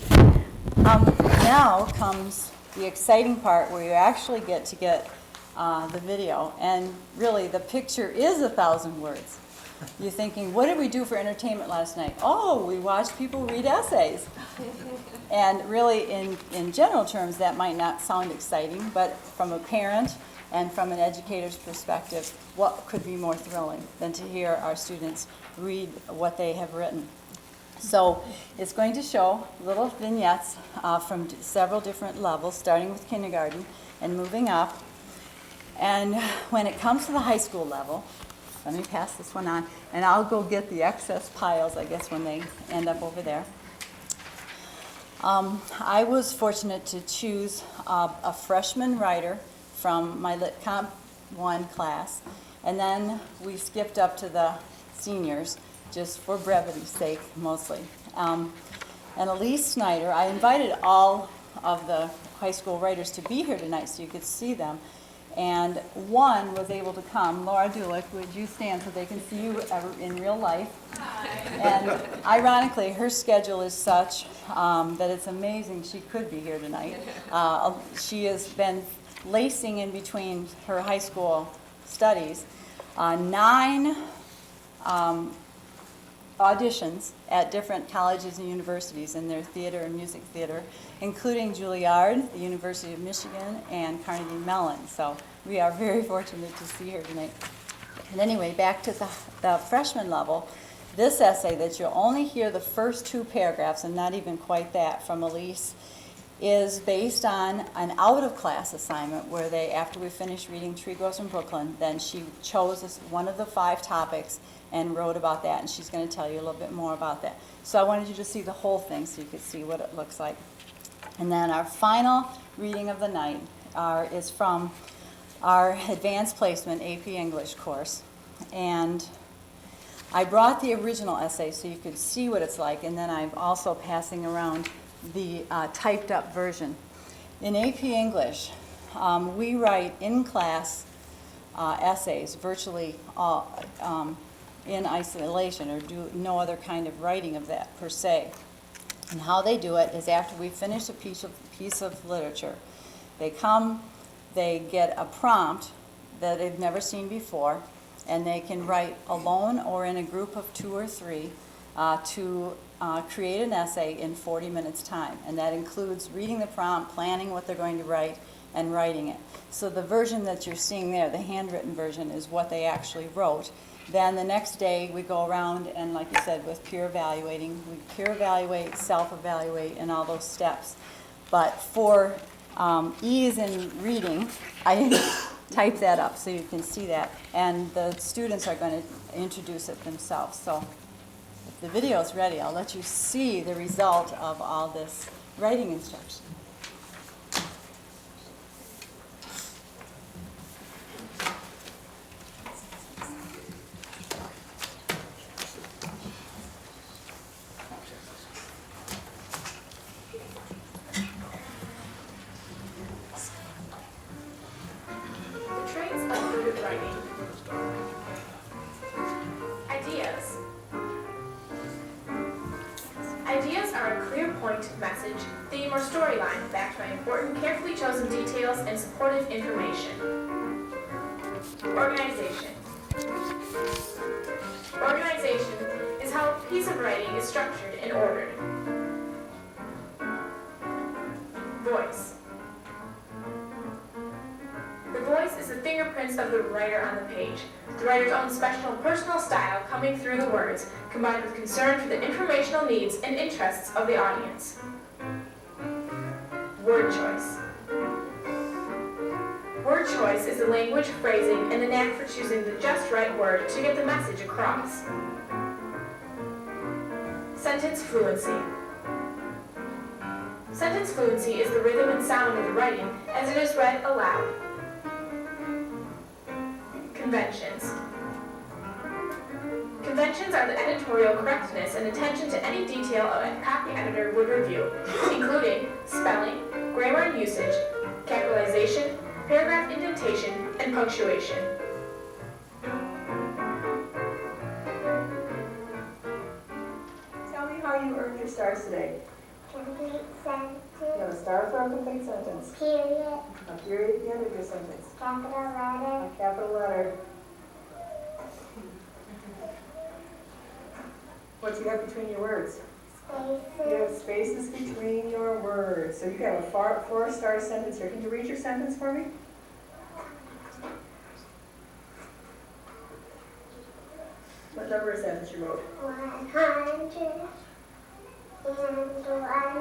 Now comes the exciting part where you actually get the video. And really, the picture is 1,000 words. you're thinking, what did we do for entertainment last night? Oh, we watched people read essays. And really, in general terms, that might not sound exciting, but from a parent and from an educator's perspective, what could be more thrilling than to hear our students read what they have written? So it's going to show little vignettes from several different levels, starting with kindergarten and moving up. And when it comes to the high school level, let me pass this one on, and I'll go get the excess piles, I guess, when they end up over there. I was fortunate to choose a freshman writer from my Lit Comp 1 class, and then we skipped up to the seniors, just for brevity's sake, mostly. And Elise Snyder, I invited all of the high school writers to be here tonight so you could see them. And one was able to come. Laura Dulick, would you stand so they can see you in real life? And ironically, her schedule is such that it's amazing she could be here tonight. She has been lacing in between her high school studies 9 auditions at different colleges and universities in their theater and music theater, including Juilliard, the University of Michigan, and Carnegie Mellon. So we are very fortunate to see her tonight. And anyway, back to the freshman level, this essay that you'll only hear the first 2 paragraphs, and not even quite that, from Elise, is based on an out-of-class assignment where they, after we finished reading Tree Grows in Brooklyn, then she chose one of the 5 topics and wrote about that, and she's going to tell you a little bit more about that. So I wanted you to see the whole thing so you could see what it looks like. And then our final reading of the night is from our advanced placement AP English course. And I brought the original essay so you could see what it's like, and then I'm also passing around the typed up version. In AP English, we write in-class essays virtually all in isolation, or do no other kind of writing of that per se. And how they do it is after we finish a piece of literature, they come, they get a prompt that they've never seen before, and they can write alone or in a group of 2 or 3 to create an essay in 40 minutes time. And that includes reading the prompt, planning what they're going to write, and writing it. So the version that you're seeing there, the handwritten version, is what they actually wrote. Then the next day we go around and, like you said, with peer evaluating, we peer evaluate, self-evaluate, and all those steps. But for ease in reading, I type that up so you can see that. And the students are going to introduce it themselves. So if the video is ready, I'll let you see the result of all this writing instruction. Ideas are a clear point, message, theme, or storyline backed by important, carefully chosen details and supportive information. Organization. Organization is how a piece of writing is structured and ordered. Voice. The voice is the fingerprints of the writer on the page, the writer's own special personal style coming through the words, combined with concern for the informational needs and interests of the audience. Word choice. Word choice is the language, phrasing, and the knack for choosing the just right word to get the message across. Sentence fluency. Sentence fluency is the rhythm and sound of the writing as it is read aloud. Conventions. Conventions are the editorial correctness and attention to any detail a copy editor would review, including spelling, grammar and usage, capitalization, paragraph indentation, and punctuation. Tell me how you earned your stars today. Complete sentence. You have a star for a complete sentence. Period. A period at the end of your sentence. Capital letter. A capital letter. What do you have between your words? You have Spaces. spaces between your words. So you got a four-star sentence here. Can you read your sentence for me? What number is that you wrote? 101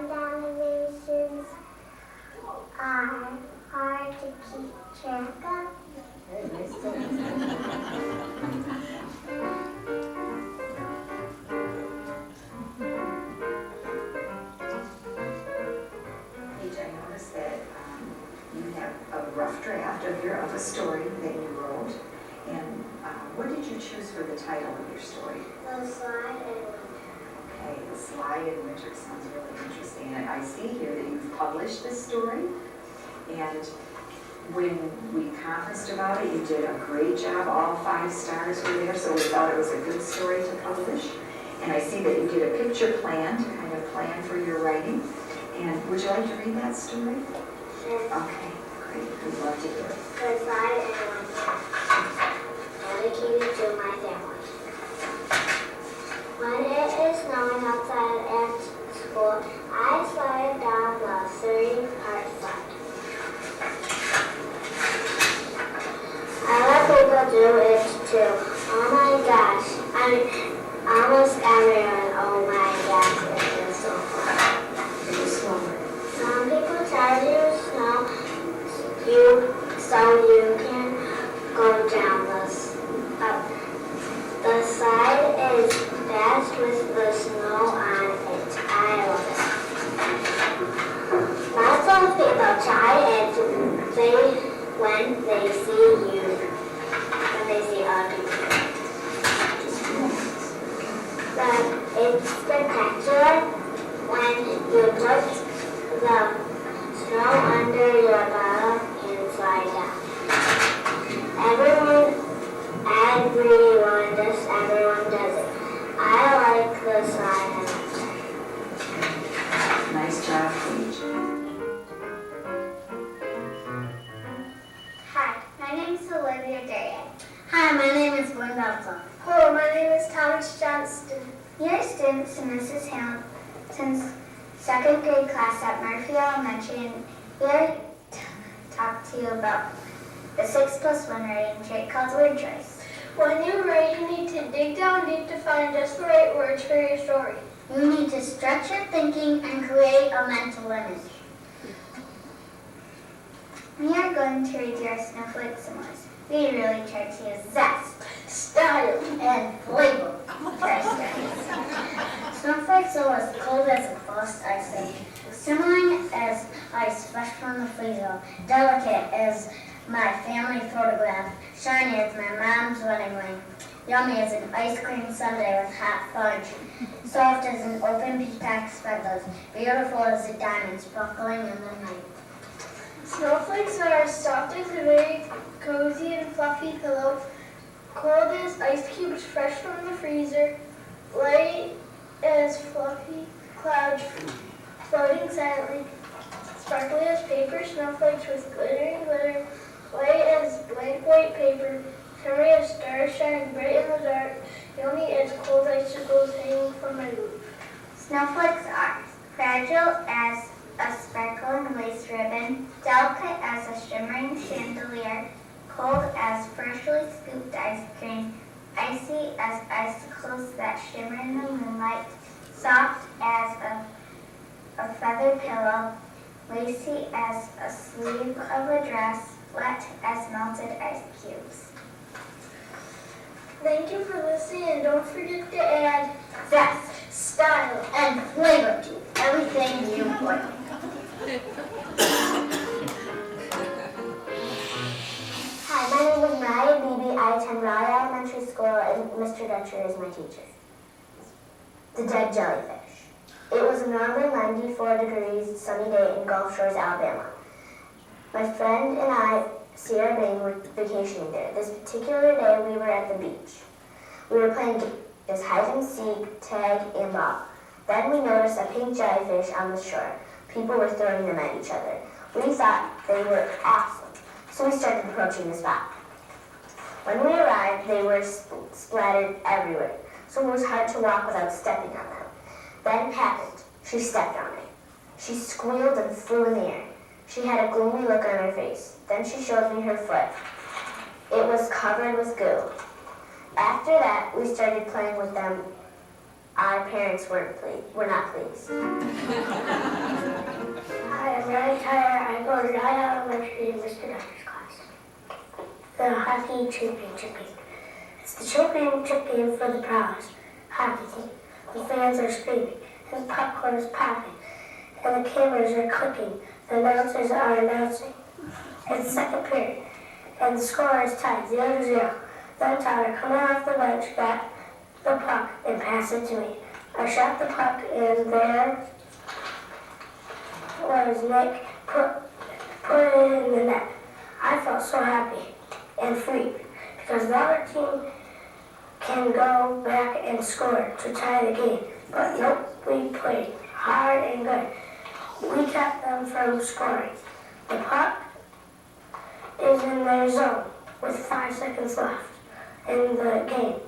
Dalmatians are hard to keep track of. Okay, nice. Paige, I noticed that you have a rough draft of a story that you wrote. And what did you choose for the title of your story? The Slide in Winter. Okay, The Slide in Winter sounds really interesting. And I see here that you've published this story. And when we conferenced about it, you did a great job. All 5 stars were there, so we thought it was a good story to publish. And I see that you did a picture plan to kind of plan for your writing. And would you like to read that story? Sure. Okay, great. We'd love to hear it. The Slide in Winter. Dedicated to my family. When it is snowing outside at school, I slide down the 30-part slide. I let people do it too. Oh my gosh. Almost everyone, oh my gosh, it is so fun. Some people tell you so you can go down the slide is fast with the snow on it. I love it. Lots of people try it when they see other people. But it's spectacular when you put the snow under your bottom and slide down. Everyone does it. I like the slide and Nice job, Paige. Hi, my name is Olivia Darian. Hi, my name is Gwen Belton. Hello, my name is Thomas Johnston. We are students in Mrs. Hamilton's 2nd grade class at Murphy Elementary, and we are talk to you about the 6+1 writing trait called word choice. When you write, you need to dig down deep to find just the right words for your story. You need to stretch your thinking and create a mental image. We are going to read your snowflake similes. We really try to use zest, style, and flavor for our stories. Snowflakes are as cold as a frost icing, simmering as ice fresh from the freezer, delicate as my family photograph, shiny as my mom's wedding ring, yummy as an ice cream sundae with hot fudge, soft as an open peacock's feathers, beautiful as a diamond sparkling in the night. Snowflakes are as soft as a very cozy and fluffy pillow, cold as ice cubes fresh from the freezer, light as fluffy clouds floating silently, sparkly as paper snowflakes with glittering glitter, white as blank white paper, shimmery as stars shining bright in the dark, yummy as cold icicles hanging from my roof. Snowflakes are fragile as a sparkling lace ribbon, delicate as a shimmering chandelier, cold as freshly scooped ice cream, icy as icicles that shimmer in the moonlight, soft as a feather pillow, lacy as a sleeve of a dress, wet as melted ice cubes. Thank you for listening, and don't forget to add zest, style, and flavor to everything you put. Hi, my name is Maya Beebe. I attend Raleigh Elementary School, and Mr. Dutcher is my teacher. The dead jellyfish. It was a normally 94 degrees sunny day in Gulf Shores, Alabama. My friend and I, Sierra Bain, were vacationing there. This particular day, we were at the beach. We were playing games, hide and seek, tag, and ball. Then we noticed a pink jellyfish on the shore. People were throwing them at each other. We thought they were awesome, so we started approaching the spot. When we arrived, they were splattered everywhere. so it was hard to walk without stepping on them. Then it happened. She stepped on it. She squealed and flew in the air. She had a gloomy look on her face. Then she showed me her foot. It was covered with goo. After that, we started playing with them. Our parents were not pleased. Hi, I'm Riley Tyler. I go to Rye Elementary in Mr. Doctor's class. The hockey championship game. It's the championship game for the Prowess hockey team. The fans are screaming, and popcorn is popping, and the cameras are clicking. The announcers are announcing. It's second period, and the score is tied 0-0. Then Tyler, coming off the bench, got the puck and passed it to me. I shot the puck, and there was Nick put it in the net. I felt so happy and free because the other team can go back and score to tie the game. But nope, we played hard and good. We kept them from scoring. The puck is in their zone with 5 seconds left in the game.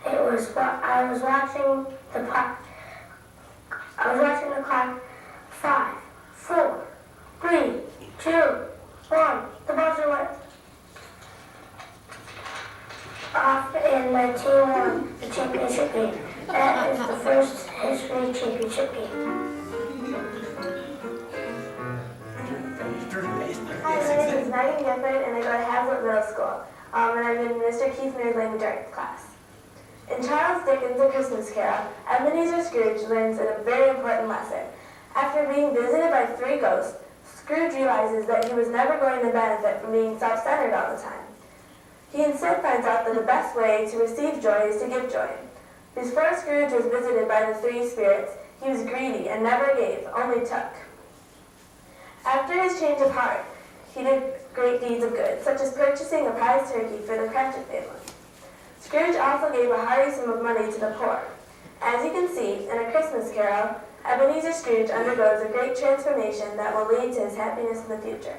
I was watching the puck. I was watching the clock. 5, 4, 3, 2, 1. The buzzer went off and my team won the championship game. That is the first history championship game. Hi, my name is Megan Gifford and I go to Hazlitt Middle School. And I'm in Mr. Keith Mears language arts class. In Charles Dickens' A Christmas Carol, Ebenezer Scrooge learns a very important lesson. After being visited by 3 ghosts, Scrooge realizes that he was never going to benefit from being self-centered all the time. He instead finds out that the best way to receive joy is to give joy. Before Scrooge was visited by the 3 spirits, he was greedy and never gave, only took. After his change of heart, he did great deeds of good, such as purchasing a prize turkey for the Cratchit family. Scrooge also gave a hearty sum of money to the poor. As you can see, in A Christmas Carol, Ebenezer Scrooge undergoes a great transformation that will lead to his happiness in the future.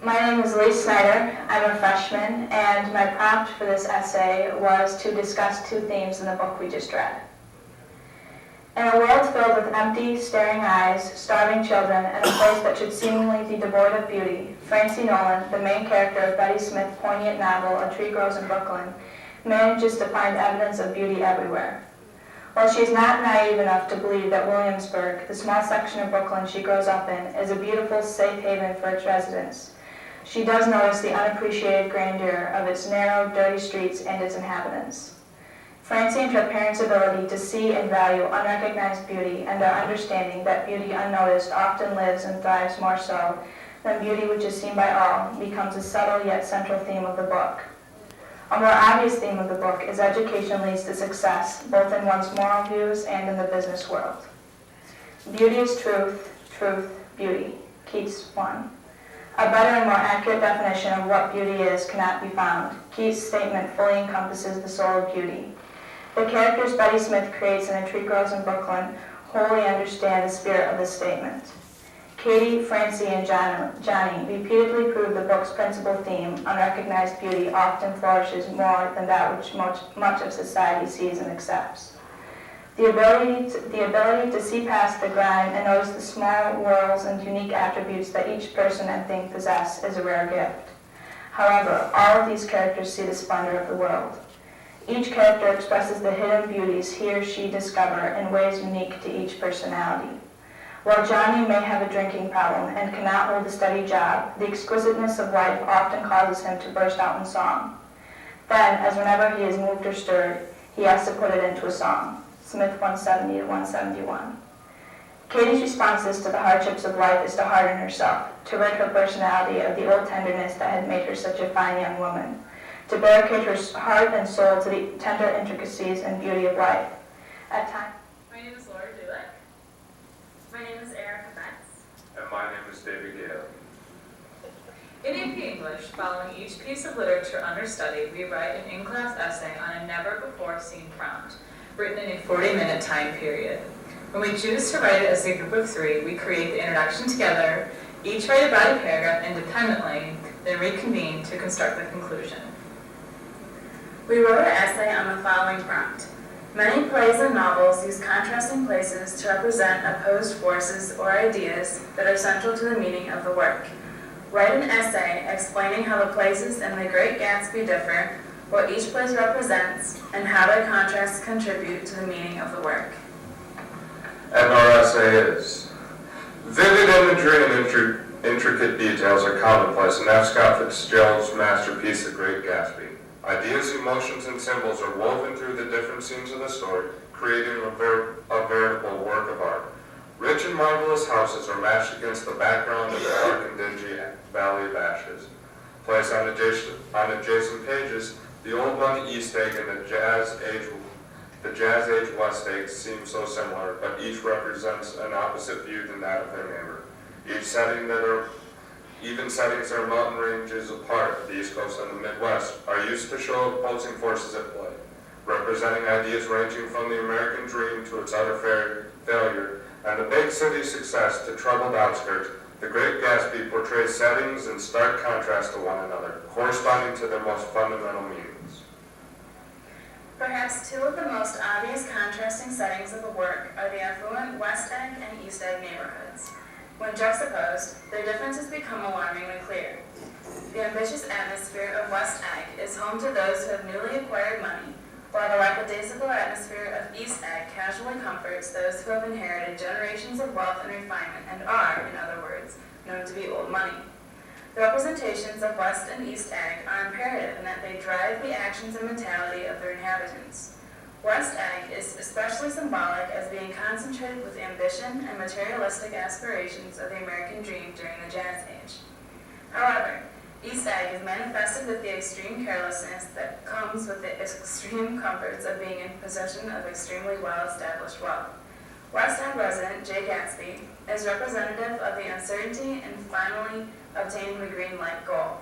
My name is Lee Snyder. I'm a freshman, and my prompt for this essay was to discuss 2 themes in the book we just read. In a world filled with empty, staring eyes, starving children, and a place that should seemingly be devoid of beauty, Francie Nolan, the main character of Betty Smith's poignant novel, A Tree Grows in Brooklyn, manages to find evidence of beauty everywhere. While she is not naive enough to believe that Williamsburg, the small section of Brooklyn she grows up in, is a beautiful, safe haven for its residents, she does notice the unappreciated grandeur of its narrow, dirty streets and its inhabitants. Francie and her parents' ability to see and value unrecognized beauty and our understanding that beauty unnoticed often lives and thrives more so than beauty which is seen by all becomes a subtle yet central theme of the book. A more obvious theme of the book is education leads to success, both in one's moral views and in the business world. Beauty is truth, truth, beauty. Keats 1. A better and more accurate definition of what beauty is cannot be found. Keats' statement fully encompasses the soul of beauty. The characters Betty Smith creates in A Tree Grows in Brooklyn wholly understand the spirit of this statement. Katie, Francie, and Johnny repeatedly prove the book's principal theme, unrecognized beauty, often flourishes more than that which much of society sees and accepts. The ability to see past the grime and notice the small whirls and unique attributes that each person and thing possess is a rare gift. However, all of these characters see the splendor of the world. Each character expresses the hidden beauties he or she discover in ways unique to each personality. While Johnny may have a drinking problem and cannot hold a steady job, the exquisiteness of life often causes him to burst out in song. Then, as whenever he is moved or stirred, he has to put it into a song. Smith 170 to 171. Katie's responses to the hardships of life is to harden herself, to rid her personality of the old tenderness that had made her such a fine young woman, to barricade her heart and soul to the tender intricacies and beauty of life. At times. My name is Laura Dulick. My name is Erica Betts. And my name is David Gale. In AP English, following each piece of literature under study, we write an in-class essay on a never-before-seen prompt, written in a 40-minute time period. When we choose to write it as a group of 3, we create the introduction together, each write a body paragraph independently, then reconvene to construct the conclusion. We wrote our essay on the following prompt. Many plays and novels use contrasting places to represent opposed forces or ideas that are central to the meaning of the work. Write an essay explaining how the places in The Great Gatsby differ, what each place represents, and how their contrasts contribute to the meaning of the work. And our essay is: vivid imagery and intricate details are commonplace in F. Scott Fitzgerald's masterpiece, The Great Gatsby. Ideas, emotions, and symbols are woven through the different scenes of the story, creating a veritable work of art. Rich and marvelous houses are matched against the background of the dark and dingy Valley of Ashes. Placed on adjacent pages, the Old Money East Egg and the Jazz Age West Egg seem so similar, but each represents an opposite view than that of their neighbor. Even settings that are mountain ranges apart, the East Coast and the Midwest, are used to show opposing forces at play, representing ideas ranging from the American dream to its utter failure, and the big city success to troubled outskirts. The Great Gatsby portrays settings in stark contrast to one another, corresponding to their most fundamental meanings. Perhaps two of the most obvious contrasting settings of the work are the affluent West Egg and East Egg neighborhoods. When juxtaposed, their differences become alarmingly clear. The ambitious atmosphere of West Egg is home to those who have newly acquired money, while the lackadaisical atmosphere of East Egg casually comforts those who have inherited generations of wealth and refinement and are, in other words, known to be old money. The representations of West and East Egg are imperative in that they drive the actions and mentality of their inhabitants. West Egg is especially symbolic as being concentrated with ambition and materialistic aspirations of the American dream during the Jazz Age. However, East Egg is manifested with the extreme carelessness that comes with the extreme comforts of being in possession of extremely well-established wealth. West Egg resident Jay Gatsby is representative of the uncertainty in finally obtaining the green light goal,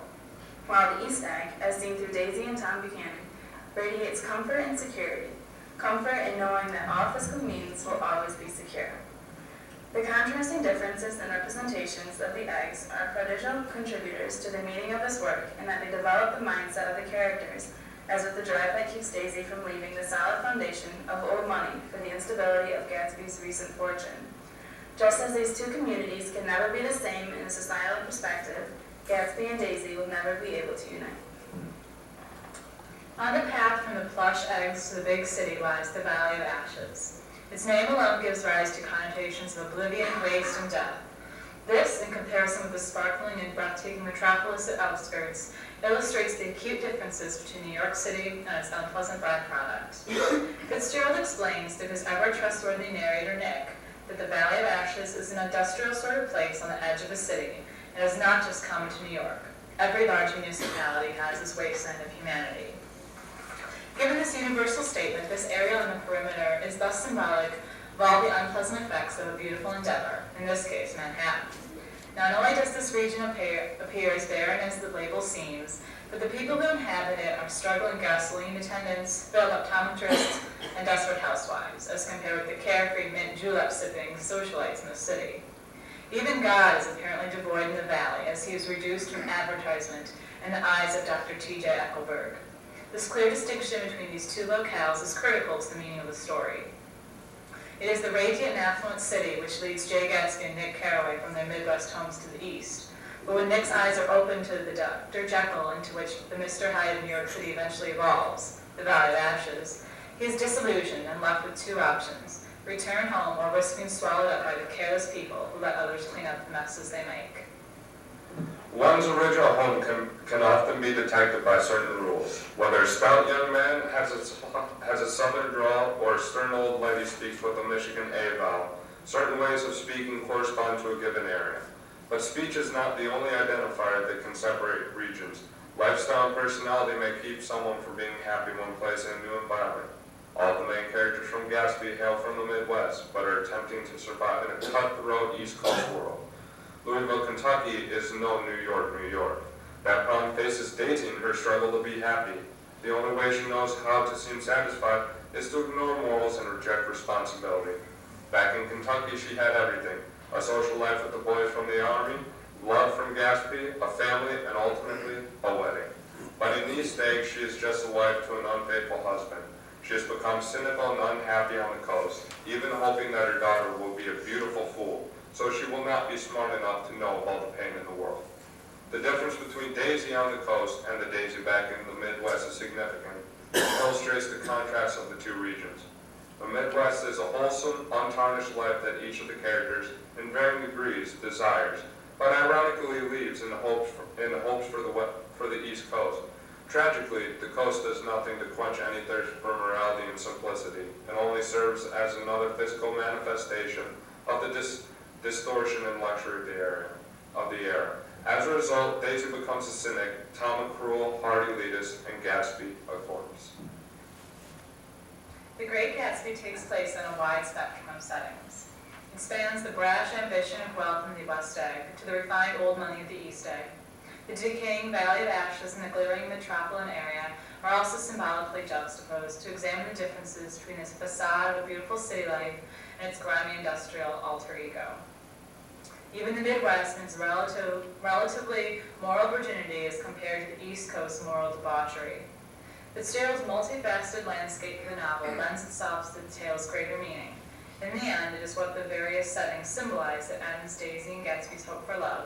while the East Egg, as seen through Daisy and Tom Buchanan, radiates comfort and security. Comfort in knowing that all fiscal means will always be secure. The contrasting differences and representations of the eggs are prodigal contributors to the meaning of this work in that they develop the mindset of the characters, as with the drive that keeps Daisy from leaving the solid foundation of old money for the instability of Gatsby's recent fortune. Just as these two communities can never be the same in a societal perspective, Gatsby and Daisy will never be able to unite. On the path from the plush eggs to the big city lies the Valley of Ashes. Its name alone gives rise to connotations of oblivion, waste, and death. This, in comparison with the sparkling and breathtaking metropolis at outskirts, illustrates the acute differences between New York City and its unpleasant byproducts. Fitzgerald explains to his ever-trustworthy narrator Nick that the Valley of Ashes is an industrial sort of place on the edge of a city, and is not just common to New York. Every large municipality has this wasteland of humanity. Given this universal statement, this area on the perimeter is thus symbolic of all the unpleasant effects of a beautiful endeavor, in this case, Manhattan. Not only does this region appear as barren as the label seems, but the people who inhabit it are struggling gasoline attendants, filled-up optometrists, and desperate housewives, as compared with the carefree mint julep-sipping socialites in the city. Even God is apparently devoid in the valley, as he is reduced from advertisement in the eyes of Dr. T.J. Eckelberg. This clear distinction between these two locales is critical to the meaning of the story. It is the radiant and affluent city which leads Jay Gatsby and Nick Carraway from their Midwest homes to the east. But when Nick's eyes are opened to the Dr. Jekyll into which the Mr. Hyde of New York City eventually evolves, the Valley of Ashes, he is disillusioned and left with two options: return home or risk being swallowed up by the careless people who let others clean up the messes they make. One's original home can often be detected by certain rules. Whether a stout young man has a southern drawl or a stern old lady speaks with a Michigan A vowel, certain ways of speaking correspond to a given area. But speech is not the only identifier that can separate regions. Lifestyle and personality may keep someone from being happy when placed in a new environment. All the main characters from Gatsby hail from the Midwest, but are attempting to survive in a cutthroat East Coast world. Louisville, Kentucky is no New York, New York. That problem faces Daisy in her struggle to be happy. The only way she knows how to seem satisfied is to ignore morals and reject responsibility. Back in Kentucky, she had everything: a social life with the boys from the army, love from Gatsby, a family, and ultimately, a wedding. But in these days, she is just a wife to an unfaithful husband. She has become cynical and unhappy on the coast, even hoping that her daughter will be a beautiful fool, so she will not be smart enough to know about the pain in the world. The difference between Daisy on the coast and the Daisy back in the Midwest is significant. It illustrates the contrast of the two regions. The Midwest is a wholesome, untarnished life that each of the characters, in varying degrees, desires, but ironically leaves in the hopes for the East Coast. Tragically, the coast does nothing to quench any thirst for morality and simplicity, and only serves as another physical manifestation of the distortion and luxury of the era. As a result, Daisy becomes a cynic, Tom a cruel, hard elitist, and Gatsby a corpse. The Great Gatsby takes place in a wide spectrum of settings. It spans the brash ambition of wealth in the West Egg to the refined old money of the East Egg. The decaying Valley of Ashes and the glittering metropolitan area are also symbolically juxtaposed to examine the differences between its facade of a beautiful city life and its grimy industrial alter ego. Even the Midwest in its relatively moral virginity is compared to the East Coast's moral debauchery. Fitzgerald's multifaceted landscape of the novel lends itself to the tale's greater meaning. In the end, it is what the various settings symbolize that ends Daisy and Gatsby's hope for love,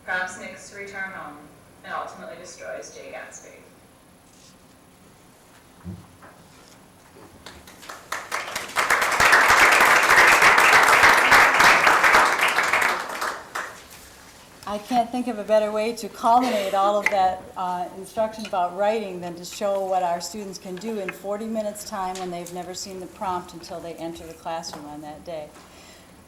prompts Nick to return home, and ultimately destroys Jay Gatsby. I can't think of a better way to culminate all of that instruction about writing than to show what our students can do in 40 minutes time when they've never seen the prompt until they enter the classroom on that day.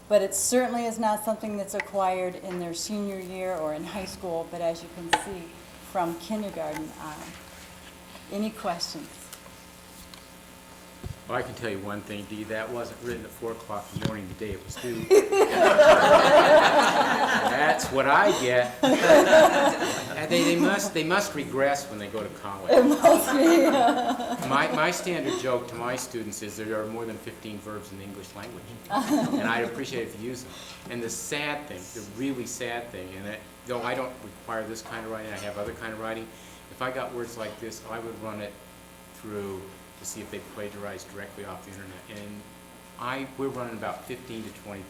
But it certainly is not something that's acquired in their senior year or in high school, but as you can see, from kindergarten on. Any questions? Well, I can tell you one thing, Dee, that wasn't written at 4 o'clock in the morning the day it was due. That's what I get. And they must regress when they go to college. It must be. My standard joke to my students is there are more than 15 verbs in the English language. And I'd appreciate it if you use them. And the sad thing, the really sad thing, and though I don't require this kind of writing, I have other kind of writing, if I got words like this, I would run it through to see if they plagiarized directly off the internet. And we're running about 15 to 20%.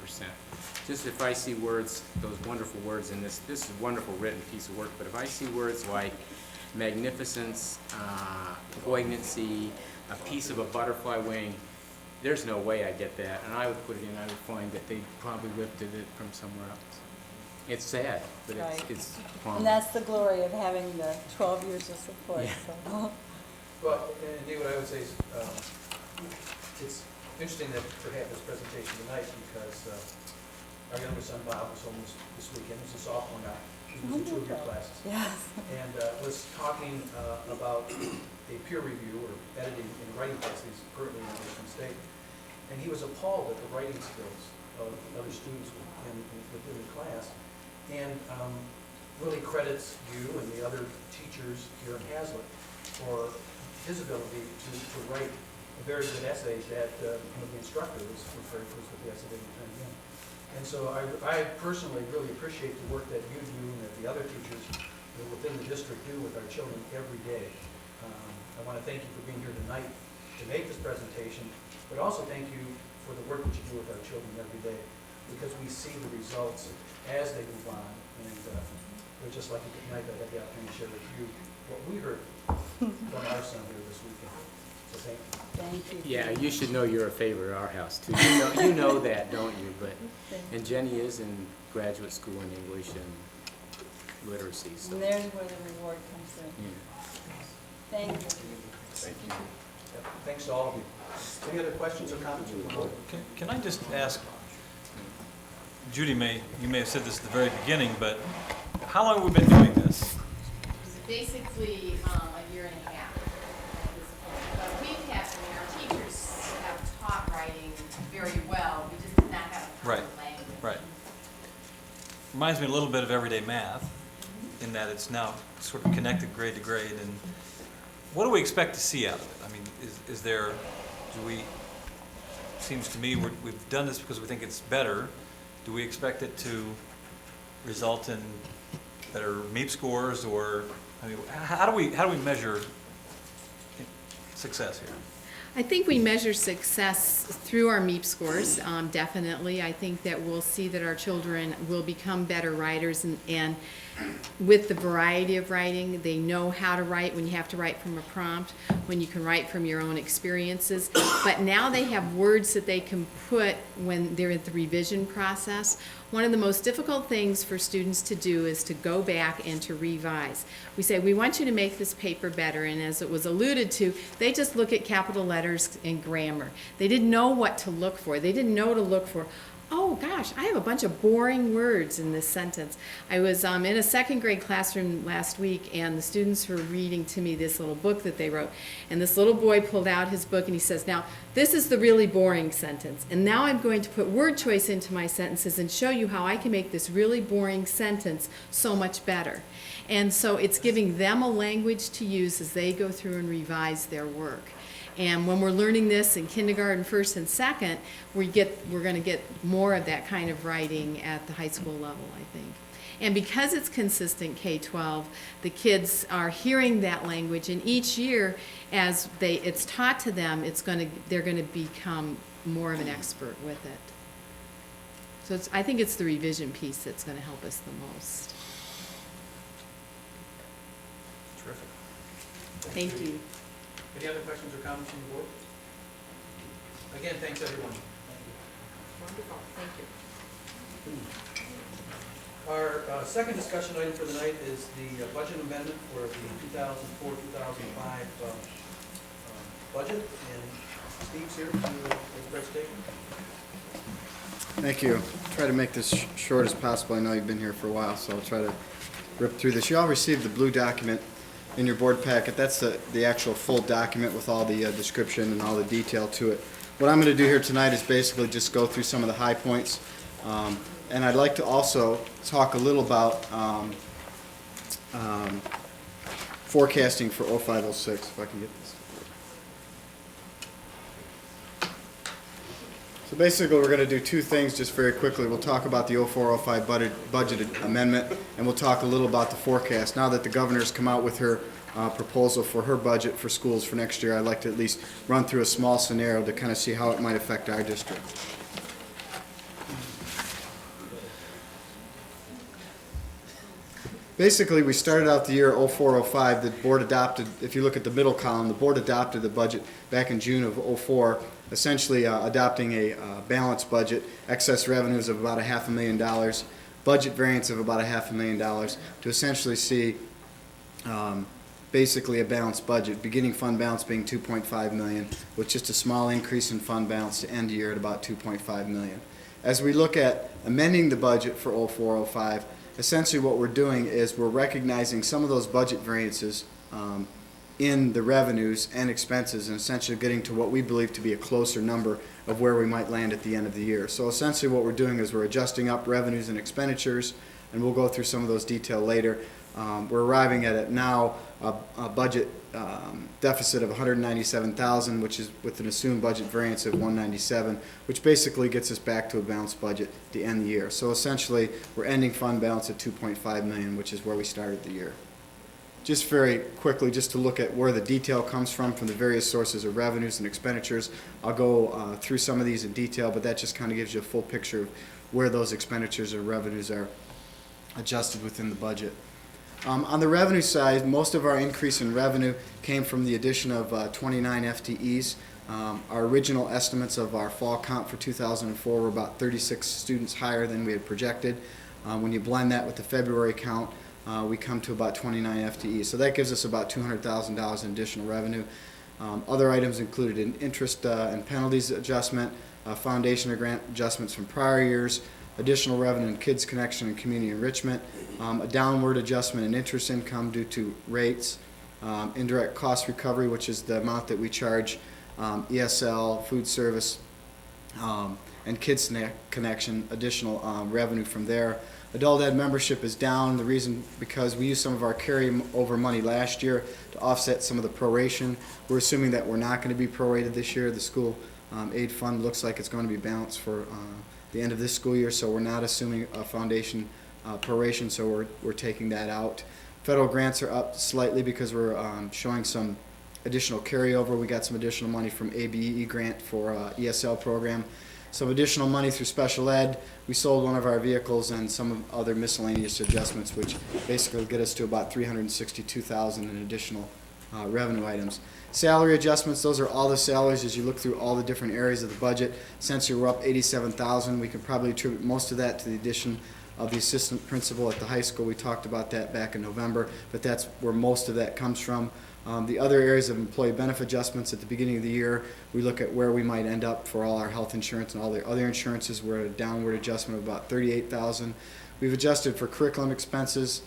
Just if I see words, those wonderful words in this is a wonderful written piece of work, but if I see words like magnificence, poignancy, a piece of a butterfly wing, there's no way I get that. And I would put it in, I would find that they probably lifted it from somewhere else. It's sad, but Right. it's And that's the glory of having the 12 years of support. Yeah. So. Well, indeed, what I would say is, it's interesting that to have this presentation tonight because our youngest son Bob was home this weekend. He's a sophomore now. He was in 2 of your classes. Yes. And was talking about a peer review or editing and writing class he's currently in Michigan State. And he was appalled at the writing skills of other students within the class. And really credits you and the other teachers here in Hazlet for his ability to write a very good essay that the instructor was very pleased with the essay that he turned in. And so I personally really appreciate the work that you do and that the other teachers within the district do with our children every day. I want to thank you for being here tonight to make this presentation, but also thank you for the work that you do with our children every day, because we see the results as they move on. And we're just lucky tonight that I had the opportunity to share with you what we heard from our son here this weekend. So thank you. Thank you. Yeah, you should know you're a favorite at our house too. You know that, don't you? And Jenny is in graduate school in English and literacy. So. And there's where the reward comes in. Yeah. Thank you. Thank you. Yep. Thanks to all of you. Any other questions or comments from the board? Can I just ask, Judy, you may have said this at the very beginning, but how long have we been doing this? Basically a year and a half at this point. But we've had, our teachers have taught writing very well. We just did not have a common language. Right. Reminds me a little bit of everyday math in that it's now sort of connected grade to grade. And what do we expect to see out of it? I mean, seems to me we've done this because we think it's better. Do we expect it to result in that are MEP scores, or, I mean, how do we measure success here? I think we measure success through our MEP scores, definitely. I think that we'll see that our children will become better writers, and with the variety of writing, they know how to write when you have to write from a prompt, when you can write from your own experiences. But now they have words that they can put when they're in the revision process. One of the most difficult things for students to do is to go back and to revise. We say, we want you to make this paper better, and as it was alluded to, they just look at capital letters and grammar. They didn't know what to look for. They didn't know to look for, oh gosh, I have a bunch of boring words in this sentence. I was in a second grade classroom last week, and the students were reading to me this little book that they wrote. And this little boy pulled out his book and he says, now, this is the really boring sentence. And now I'm going to put word choice into my sentences and show you how I can make this really boring sentence so much better. And so it's giving them a language to use as they go through and revise their work. And when we're learning this in kindergarten, first and second, we're going to get more of that kind of writing at the high school level, I think. And because it's consistent K-12, the kids are hearing that language, and each year, as it's taught to them, they're going to become more of an expert with it. So I think it's the revision piece that's going to help us the most. Terrific. Thank you. Any other questions or comments from the board? Again, thanks, everyone. Wonderful, thank you. Our second discussion item for the night is the budget amendment for the 2004-2005 budget. And Steve's here to make the presentation. Thank you. Try to make this short as possible. I know you've been here for a while, so I'll try to rip through this. You all received the blue document in your board packet. That's the actual full document with all the description and all the detail to it. What I'm going to do here tonight is basically just go through some of the high points. And I'd like to also talk a little about forecasting for 05-06, if I can get this. So basically, we're going to do two things just very quickly. We'll talk about the 04-05 budget amendment, and we'll talk a little about the forecast. Now that the governor's come out with her proposal for her budget for schools for next year, I'd like to at least run through a small scenario to kind of see how it might affect our district. Basically, we started out the year 04-05. The board adopted, if you look at the middle column, the board adopted the budget back in June of 04, essentially adopting a balanced budget, excess revenues of about $500,000, budget variance of about $500,000, to essentially see basically a balanced budget, beginning fund balance being $2.5 million, with just a small increase in fund balance to end the year at about $2.5 million. As we look at amending the budget for 04-05, essentially what we're doing is we're recognizing some of those budget variances in the revenues and expenses, and essentially getting to what we believe to be a closer number of where we might land at the end of the year. So essentially what we're doing is we're adjusting up revenues and expenditures, and we'll go through some of those detail later. We're arriving at it now a budget deficit of $197,000, which is with an assumed budget variance of $197,000, which basically gets us back to a balanced budget at the end of the year. So essentially, we're ending fund balance at $2.5 million, which is where we started the year. Just very quickly, just to look at where the detail comes from the various sources of revenues and expenditures. I'll go through some of these in detail, but that just kind of gives you a full picture of where those expenditures or revenues are adjusted within the budget. On the revenue side, most of our increase in revenue came from the addition of 29 FTEs. Our original estimates of our fall count for 2004 were about 36 students higher than we had projected. When you blend that with the February count, we come to about 29 FTEs. So that gives us about $200,000 in additional revenue. Other items included an interest and penalties adjustment, foundation or grant adjustments from prior years, additional revenue in Kids Connection and community enrichment, a downward adjustment in interest income due to rates, indirect cost recovery, which is the amount that we charge ESL, food service, and Kids Connection, additional revenue from there. Adult Ed membership is down. The reason because we used some of our carryover money last year to offset some of the proration. We're assuming that we're not going to be prorated this year. The school aid fund looks like it's going to be balanced for the end of this school year, so we're not assuming a foundation proration, so we're taking that out. Federal grants are up slightly because we're showing some additional carryover. We got some additional money from ABE grant for ESL program. Some additional money through special ed. We sold one of our vehicles and some other miscellaneous adjustments, which basically get us to about $362,000 in additional revenue items. Salary adjustments, those are all the salaries as you look through all the different areas of the budget. Since we're up $87,000, we can probably attribute most of that to the addition of the assistant principal at the high school. We talked about that back in November, but that's where most of that comes from. The other areas of employee benefit adjustments at the beginning of the year, we look at where we might end up for all our health insurance and all the other insurances. We're at a downward adjustment of about $38,000. We've adjusted for curriculum expenses,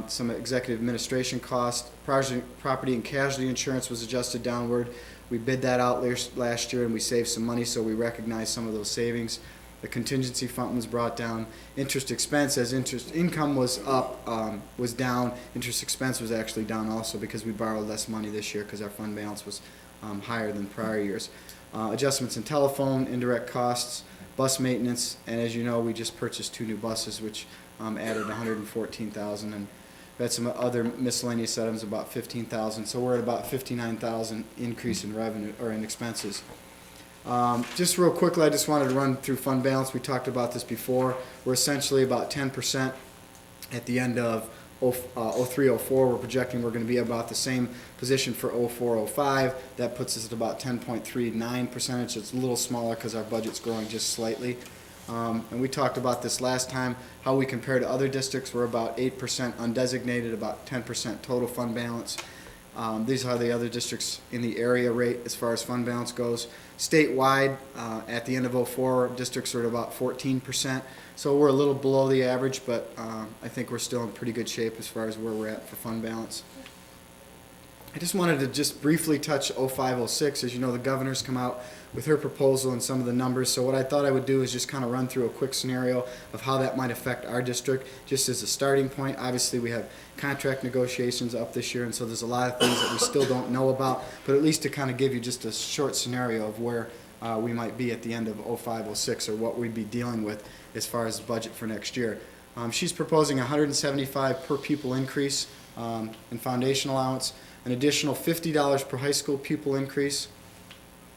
some executive administration costs. Property and casualty insurance was adjusted downward. We bid that out last year and we saved some money, so we recognize some of those savings. The contingency fund was brought down. Interest expense, as interest income was up, was down. Interest expense was actually down also because we borrowed less money this year because our fund balance was higher than prior years. Adjustments in telephone, indirect costs, bus maintenance, and as you know, we just purchased 2 new buses, which added $114,000, and we had some other miscellaneous items, about $15,000. So we're at about $59,000 increase in revenue or in expenses. Just real quickly, I just wanted to run through fund balance. We talked about this before. We're essentially about 10% at the end of 03-04. We're projecting we're going to be about the same position for 04-05. That puts us at about 10.39%. It's a little smaller because our budget's growing just slightly. And we talked about this last time, how we compare to other districts. We're about 8% undesignated, about 10% total fund balance. These are the other districts in the area rate as far as fund balance goes. Statewide, at the end of 04, districts are at about 14%. So we're a little below the average, but I think we're still in pretty good shape as far as where we're at for fund balance. I just wanted to just briefly touch 05-06. As you know, the governor's come out with her proposal and some of the numbers. So what I thought I would do is just kind of run through a quick scenario of how that might affect our district, just as a starting point. Obviously, we have contract negotiations up this year, and so there's a lot of things that we still don't know about, but at least to kind of give you just a short scenario of where we might be at the end of 05-06, or what we'd be dealing with as far as the budget for next year. She's proposing $175 per pupil increase in foundation allowance, an additional $50 per high school pupil increase.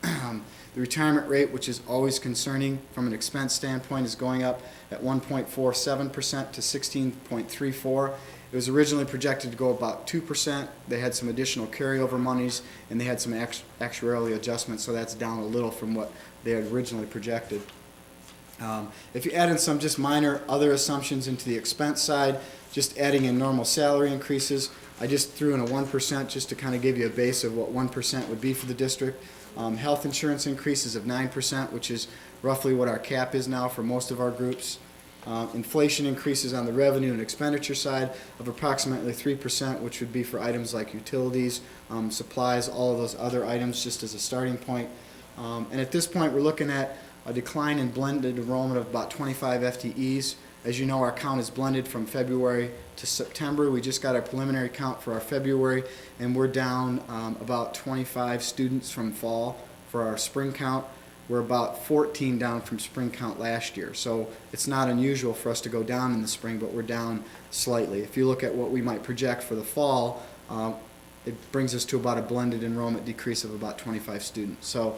The retirement rate, which is always concerning from an expense standpoint, is going up at 1.47% to 16.34%. It was originally projected to go about 2%. They had some additional carryover monies, and they had some actuarial adjustments, so that's down a little from what they had originally projected. If you add in some just minor other assumptions into the expense side, just adding in normal salary increases, I just threw in a 1% just to kind of give you a base of what 1% would be for the district. Health insurance increases of 9%, which is roughly what our cap is now for most of our groups. Inflation increases on the revenue and expenditure side of approximately 3%, which would be for items like utilities, supplies, all of those other items, just as a starting point. And at this point, we're looking at a decline in blended enrollment of about 25 FTEs. As you know, our count is blended from February to September. We just got our preliminary count for our February, and we're down about 25 students from fall. For our spring count, we're about 14 down from spring count last year. So it's not unusual for us to go down in the spring, but we're down slightly. If you look at what we might project for the fall, it brings us to about a blended enrollment decrease of about 25 students. So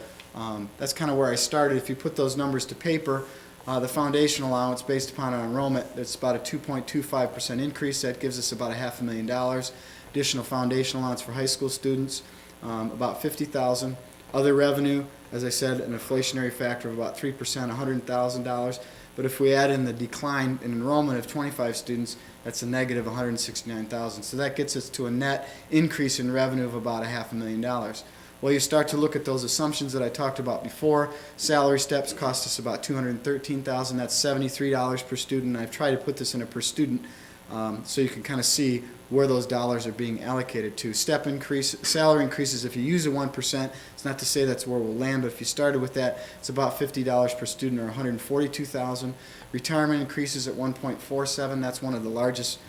that's kind of where I started. If you put those numbers to paper, the foundation allowance based upon our enrollment, it's about a 2.25% increase. That gives us about $500,000. Additional foundation allowance for high school students, about $50,000. Other revenue, as I said, an inflationary factor of about 3%, $100,000. But if we add in the decline in enrollment of 25 students, that's a negative $169,000. So that gets us to a net increase in revenue of about $500,000. Well, you start to look at those assumptions that I talked about before. Salary steps cost us about $213,000. That's $73 per student. And I've tried to put this in a per student so you can kind of see where those dollars are being allocated to. Step increase, salary increases, if you use a 1%, it's not to say that's where we'll land, but if you started with that, it's about $50 per student, or $142,000. Retirement increases at 1.47. That's one of the largest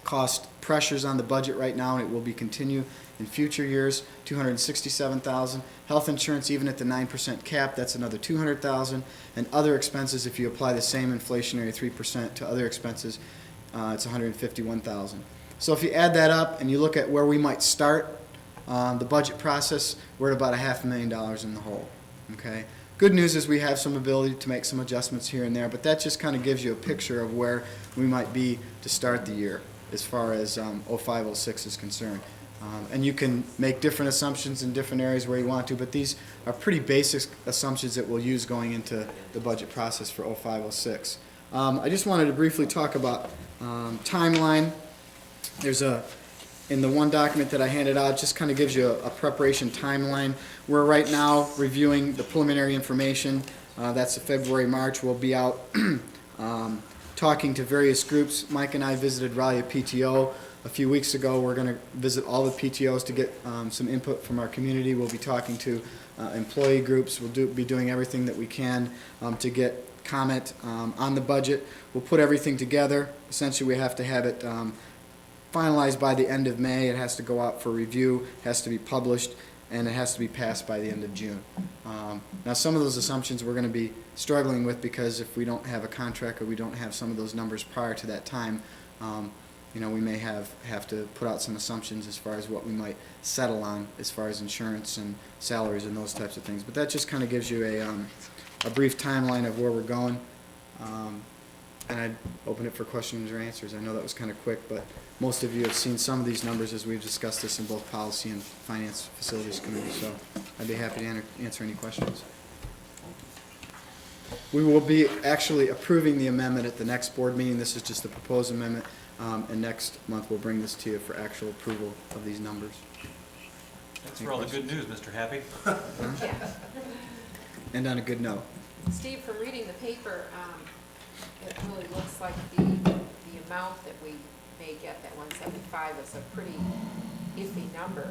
cost pressures on the budget right now, and it will be continue in future years, $267,000. Health insurance, even at the 9% cap, that's another $200,000. And other expenses, if you apply the same inflationary 3% to other expenses, it's $151,000. So if you add that up and you look at where we might start the budget process, we're at about $500,000 in the hole. Okay. Good news is we have some ability to make some adjustments here and there, but that just kind of gives you a picture of where we might be to start the year as far as 05-06 is concerned. And you can make different assumptions in different areas where you want to, but these are pretty basic assumptions that we'll use going into the budget process for 05-06. I just wanted to briefly talk about timeline. There's in the one document that I handed out, just kind of gives you a preparation timeline. We're right now reviewing the preliminary information. That's the February, March. We'll be out talking to various groups. Mike and I visited Raleigh PTO a few weeks ago. We're going to visit all the PTOs to get some input from our community. We'll be talking to employee groups. We'll be doing everything that we can to get comment on the budget. We'll put everything together. Essentially, we have to have it finalized by the end of May. It has to go out for review, has to be published, and it has to be passed by the end of June. Now, some of those assumptions we're going to be struggling with because if we don't have a contract or we don't have some of those numbers prior to that time, you know, we may have to put out some assumptions as far as what we might settle on as far as insurance and salaries and those types of things. But that just kind of gives you a brief timeline of where we're going. And I'd open it for questions or answers. I know that was kind of quick, but most of you have seen some of these numbers as we've discussed this in both policy and finance facilities committee, so I'd be happy to answer any questions. We will be actually approving the amendment at the next board meeting. This is just a proposed amendment, and next month we'll bring this to you for actual approval of these numbers. Thanks for all the good news, Mr. Happy. And on a good note. Steve, from reading the paper, it really looks like the amount that we may get, that 175, is a pretty iffy number.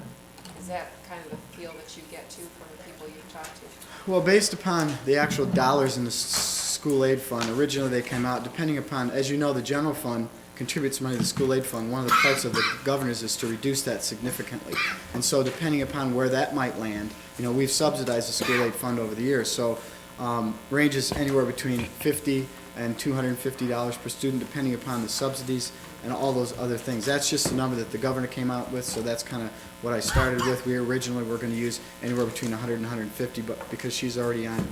Is that kind of the feel that you get to from the people you've talked to? Well, based upon the actual dollars in the school aid fund, originally they came out, depending upon, as you know, the general fund contributes money to the school aid fund. One of the parts of the governor's is to reduce that significantly. And so depending upon where that might land, you know, we've subsidized the school aid fund over the years. So ranges anywhere between $50 and $250 per student, depending upon the subsidies and all those other things. That's just the number that the governor came out with, so that's kind of what I started with. We originally were going to use anywhere between 100 and 150, but because she's already on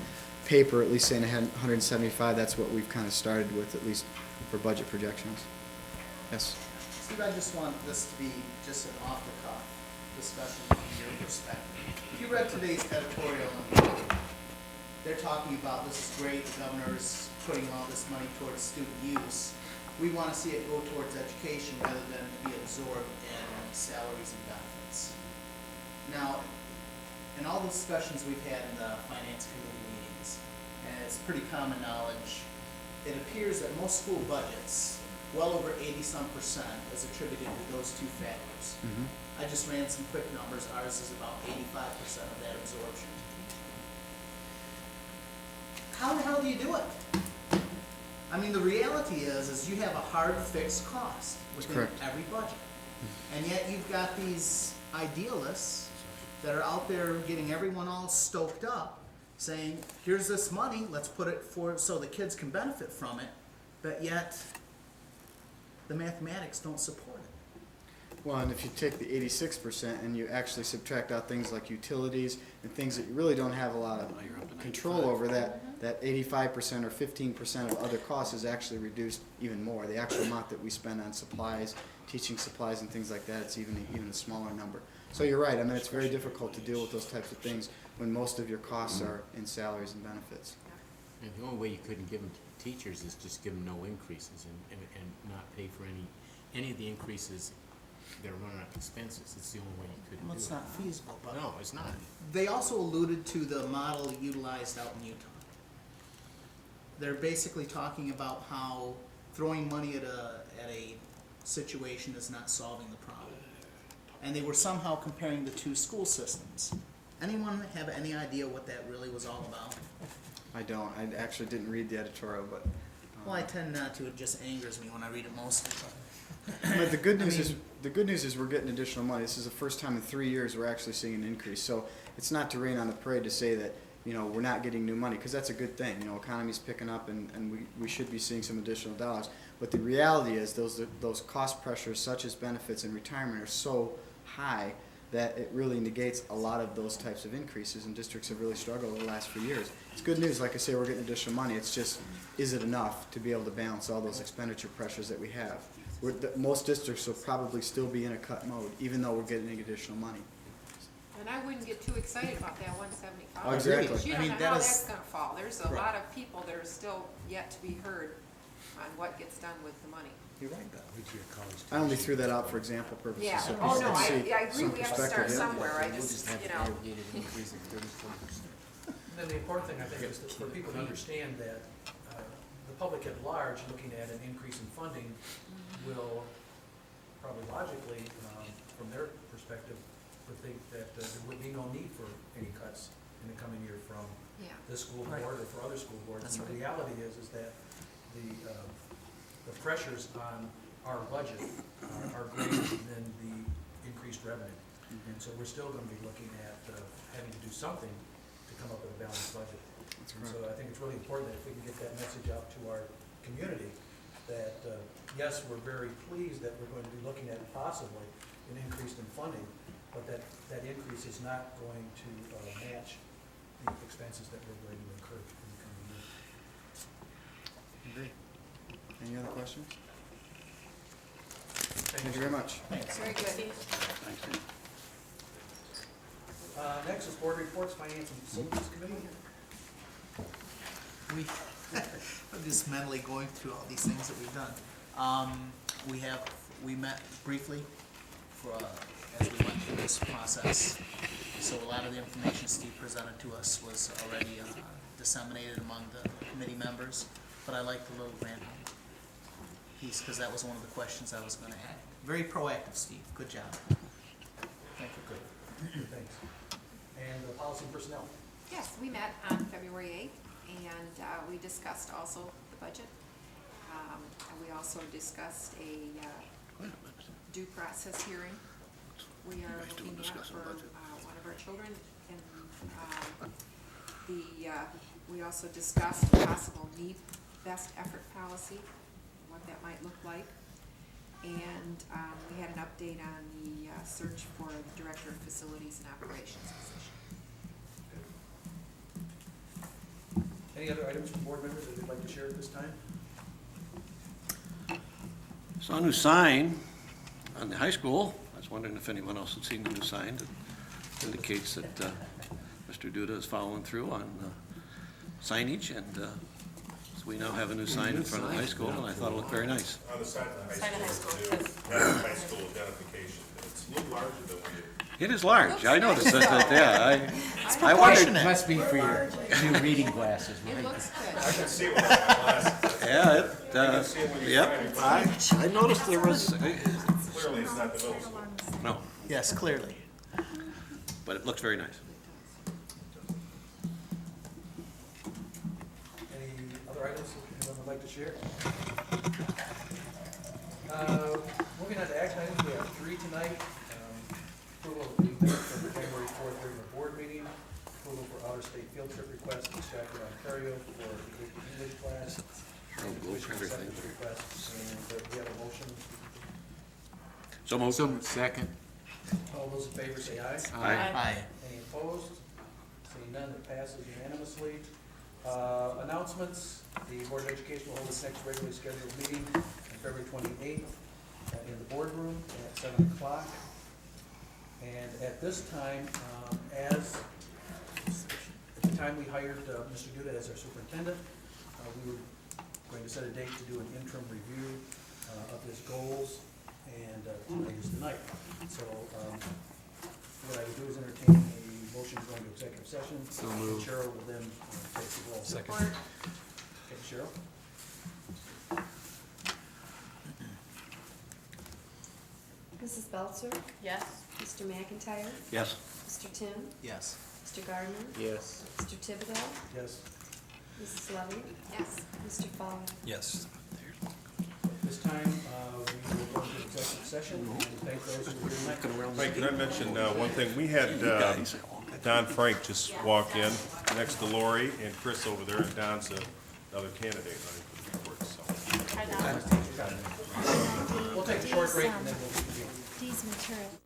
paper, at least saying 175, that's what we've kind of started with, at least for budget projections. Yes? Steve, I just want this to be just an off-the-cuff discussion from your perspective. If you read today's editorial, they're talking about this is great, the governor's putting all this money towards student use. We want to see it go towards education rather than be absorbed in salaries and benefits. Now, in all the discussions we've had in the finance committee meetings, and it's pretty common knowledge, it appears that most school budgets, well over 80-some%, is attributed to those two factors. I just ran some quick numbers. Ours is about 85% of that absorption. How the hell do you do it? I mean, the reality is you have a hard fixed cost within every budget. And yet you've got these idealists that are out there getting everyone all stoked up, saying, here's this money, let's put it for so the kids can benefit from it, but yet the mathematics don't support it. Well, and if you take the 86% and you actually subtract out things like utilities and things that you really don't have a lot of control over, that 85% or 15% of other costs is actually reduced even more. The actual amount that we spend on supplies, teaching supplies and things like that, it's even a smaller number. So you're right. I mean, it's very difficult to deal with those types of things when most of your costs are in salaries and benefits. And the only way you couldn't give them to teachers is just give them no increases and not pay for any of the increases that are running up expenses. It's the only way you couldn't do it. It's not feasible. But no, it's not. They also alluded to the model utilized out in Utah. They're basically talking about how throwing money at a situation is not solving the problem. And they were somehow comparing the two school systems. Anyone have any idea what that really was all about? I don't. I actually didn't read the editorial, but Well, I tend not to, it just angers me when I read it mostly. But the good news is we're getting additional money. This is the first time in 3 years we're actually seeing an increase. So it's not to rain on the parade to say that, you know, we're not getting new money, because that's a good thing. You know, economy's picking up and we should be seeing some additional dollars. But the reality is those cost pressures such as benefits and retirement are so high that it really negates a lot of those types of increases, and districts have really struggled over the last few years. It's good news, like I say, we're getting additional money. It's just, is it enough to be able to balance all those expenditure pressures that we have? Most districts will probably still be in a cut mode, even though we're getting additional money. And I wouldn't get too excited about that 175. Oh, exactly. Because you I don't mean, know that how is- that's gonna fall. There's a Right. lot of people that are still yet to be heard on what gets done with the money. You're right, though. I only threw that out for example purposes. Yeah, so oh, people no, can I see agree, some we have to start perspective. somewhere, I just, you know. And then the important thing, I think, is that for people to understand that the public at large, looking at an increase in funding, will probably logically, from their perspective, would think that there would be no need for any cuts in the coming year from Yeah. this school Right. board or for other school boards. That's And the right. reality is that the pressures on our budget are greater than the increased revenue. And so we're still gonna be looking at having to do something to come up with a balanced budget. And so I think it's really important that if we can get that message out to our community, that yes, we're very pleased that we're going to be looking at possibly an increase in funding, but that increase is not going to match the expenses that we're going to incur in the coming year. Agree. Any other questions? Thank Thank you very much. Thanks. Very good. Next is board reports, finance and facilities committee. I'm just mentally going through all these things that we've done. We met briefly for, as we went through this process. So a lot of the information Steve presented to us was already disseminated among the committee members, but I like the little grant home piece, because that was one of the questions I was gonna add. Very proactive, Steve, good job. Thank you. Good, thanks. And the policy and personnel. Yes, we met on February 8th, and we discussed also the budget. And we also discussed a due process hearing. We are looking at for one of our children, and we also discussed a possible need best effort policy, what that might look like. And we had an update on the search for the Director of Facilities and Operations position. Any other items from board members that they'd like to share at this time? Saw a new sign on the high school. I was wondering if anyone else had seen the new sign that indicates that Mr. Duda is following through on signage, and so we now have a new sign in front of the high school, and I thought it looked very nice. On the side of the high school, high school identification, it's a little larger than we. It is large. I noticed that, yeah. I proportionate. wondered. Must be for your new reading glasses, It right? looks good. I can see with my glasses. Yeah, yep. I noticed there was, Clearly, it's not the middle school. no, Yes, clearly. but it looks very nice. Any other items that anyone would like to share? Moving on to action items, we have 3 tonight. Approval of the minutes from the January 4th regular board meeting, approval for out-of-state field trip request to Stratford, Ontario for the English class. Oh, go for everything. Requests, and we have a motion. So moved. Second. All those in favor say aye. Aye. Any opposed? Seeing none, it passes unanimously. Announcements, the Board of Education will hold its next regularly scheduled meeting on February 28th in the boardroom at 7 o'clock. And at this time, at the time we hired Mr. Duda as our superintendent, we were going to set a date to do an interim review of his goals, and tonight is the night. So what I would do is entertain a motion to go into executive session. So moved. Cheryl will then take the roll. Second. Okay, Cheryl? Mrs. Belzer? Yes. Mr. McIntyre? Yes. Mr. Tim? Yes. Mr. Gardner? Yes. Mr. Thibodeau? Yes. Mrs. Levy? Yes. Mr. Fowler? Yes. This time, we will go into executive session and thank those who were here tonight. Frank, can I mention one thing? We had Don Frank just walk in next to Lori and Chris over there, and Don's another candidate running for the board, so. We'll take a short break and then we'll. These materials.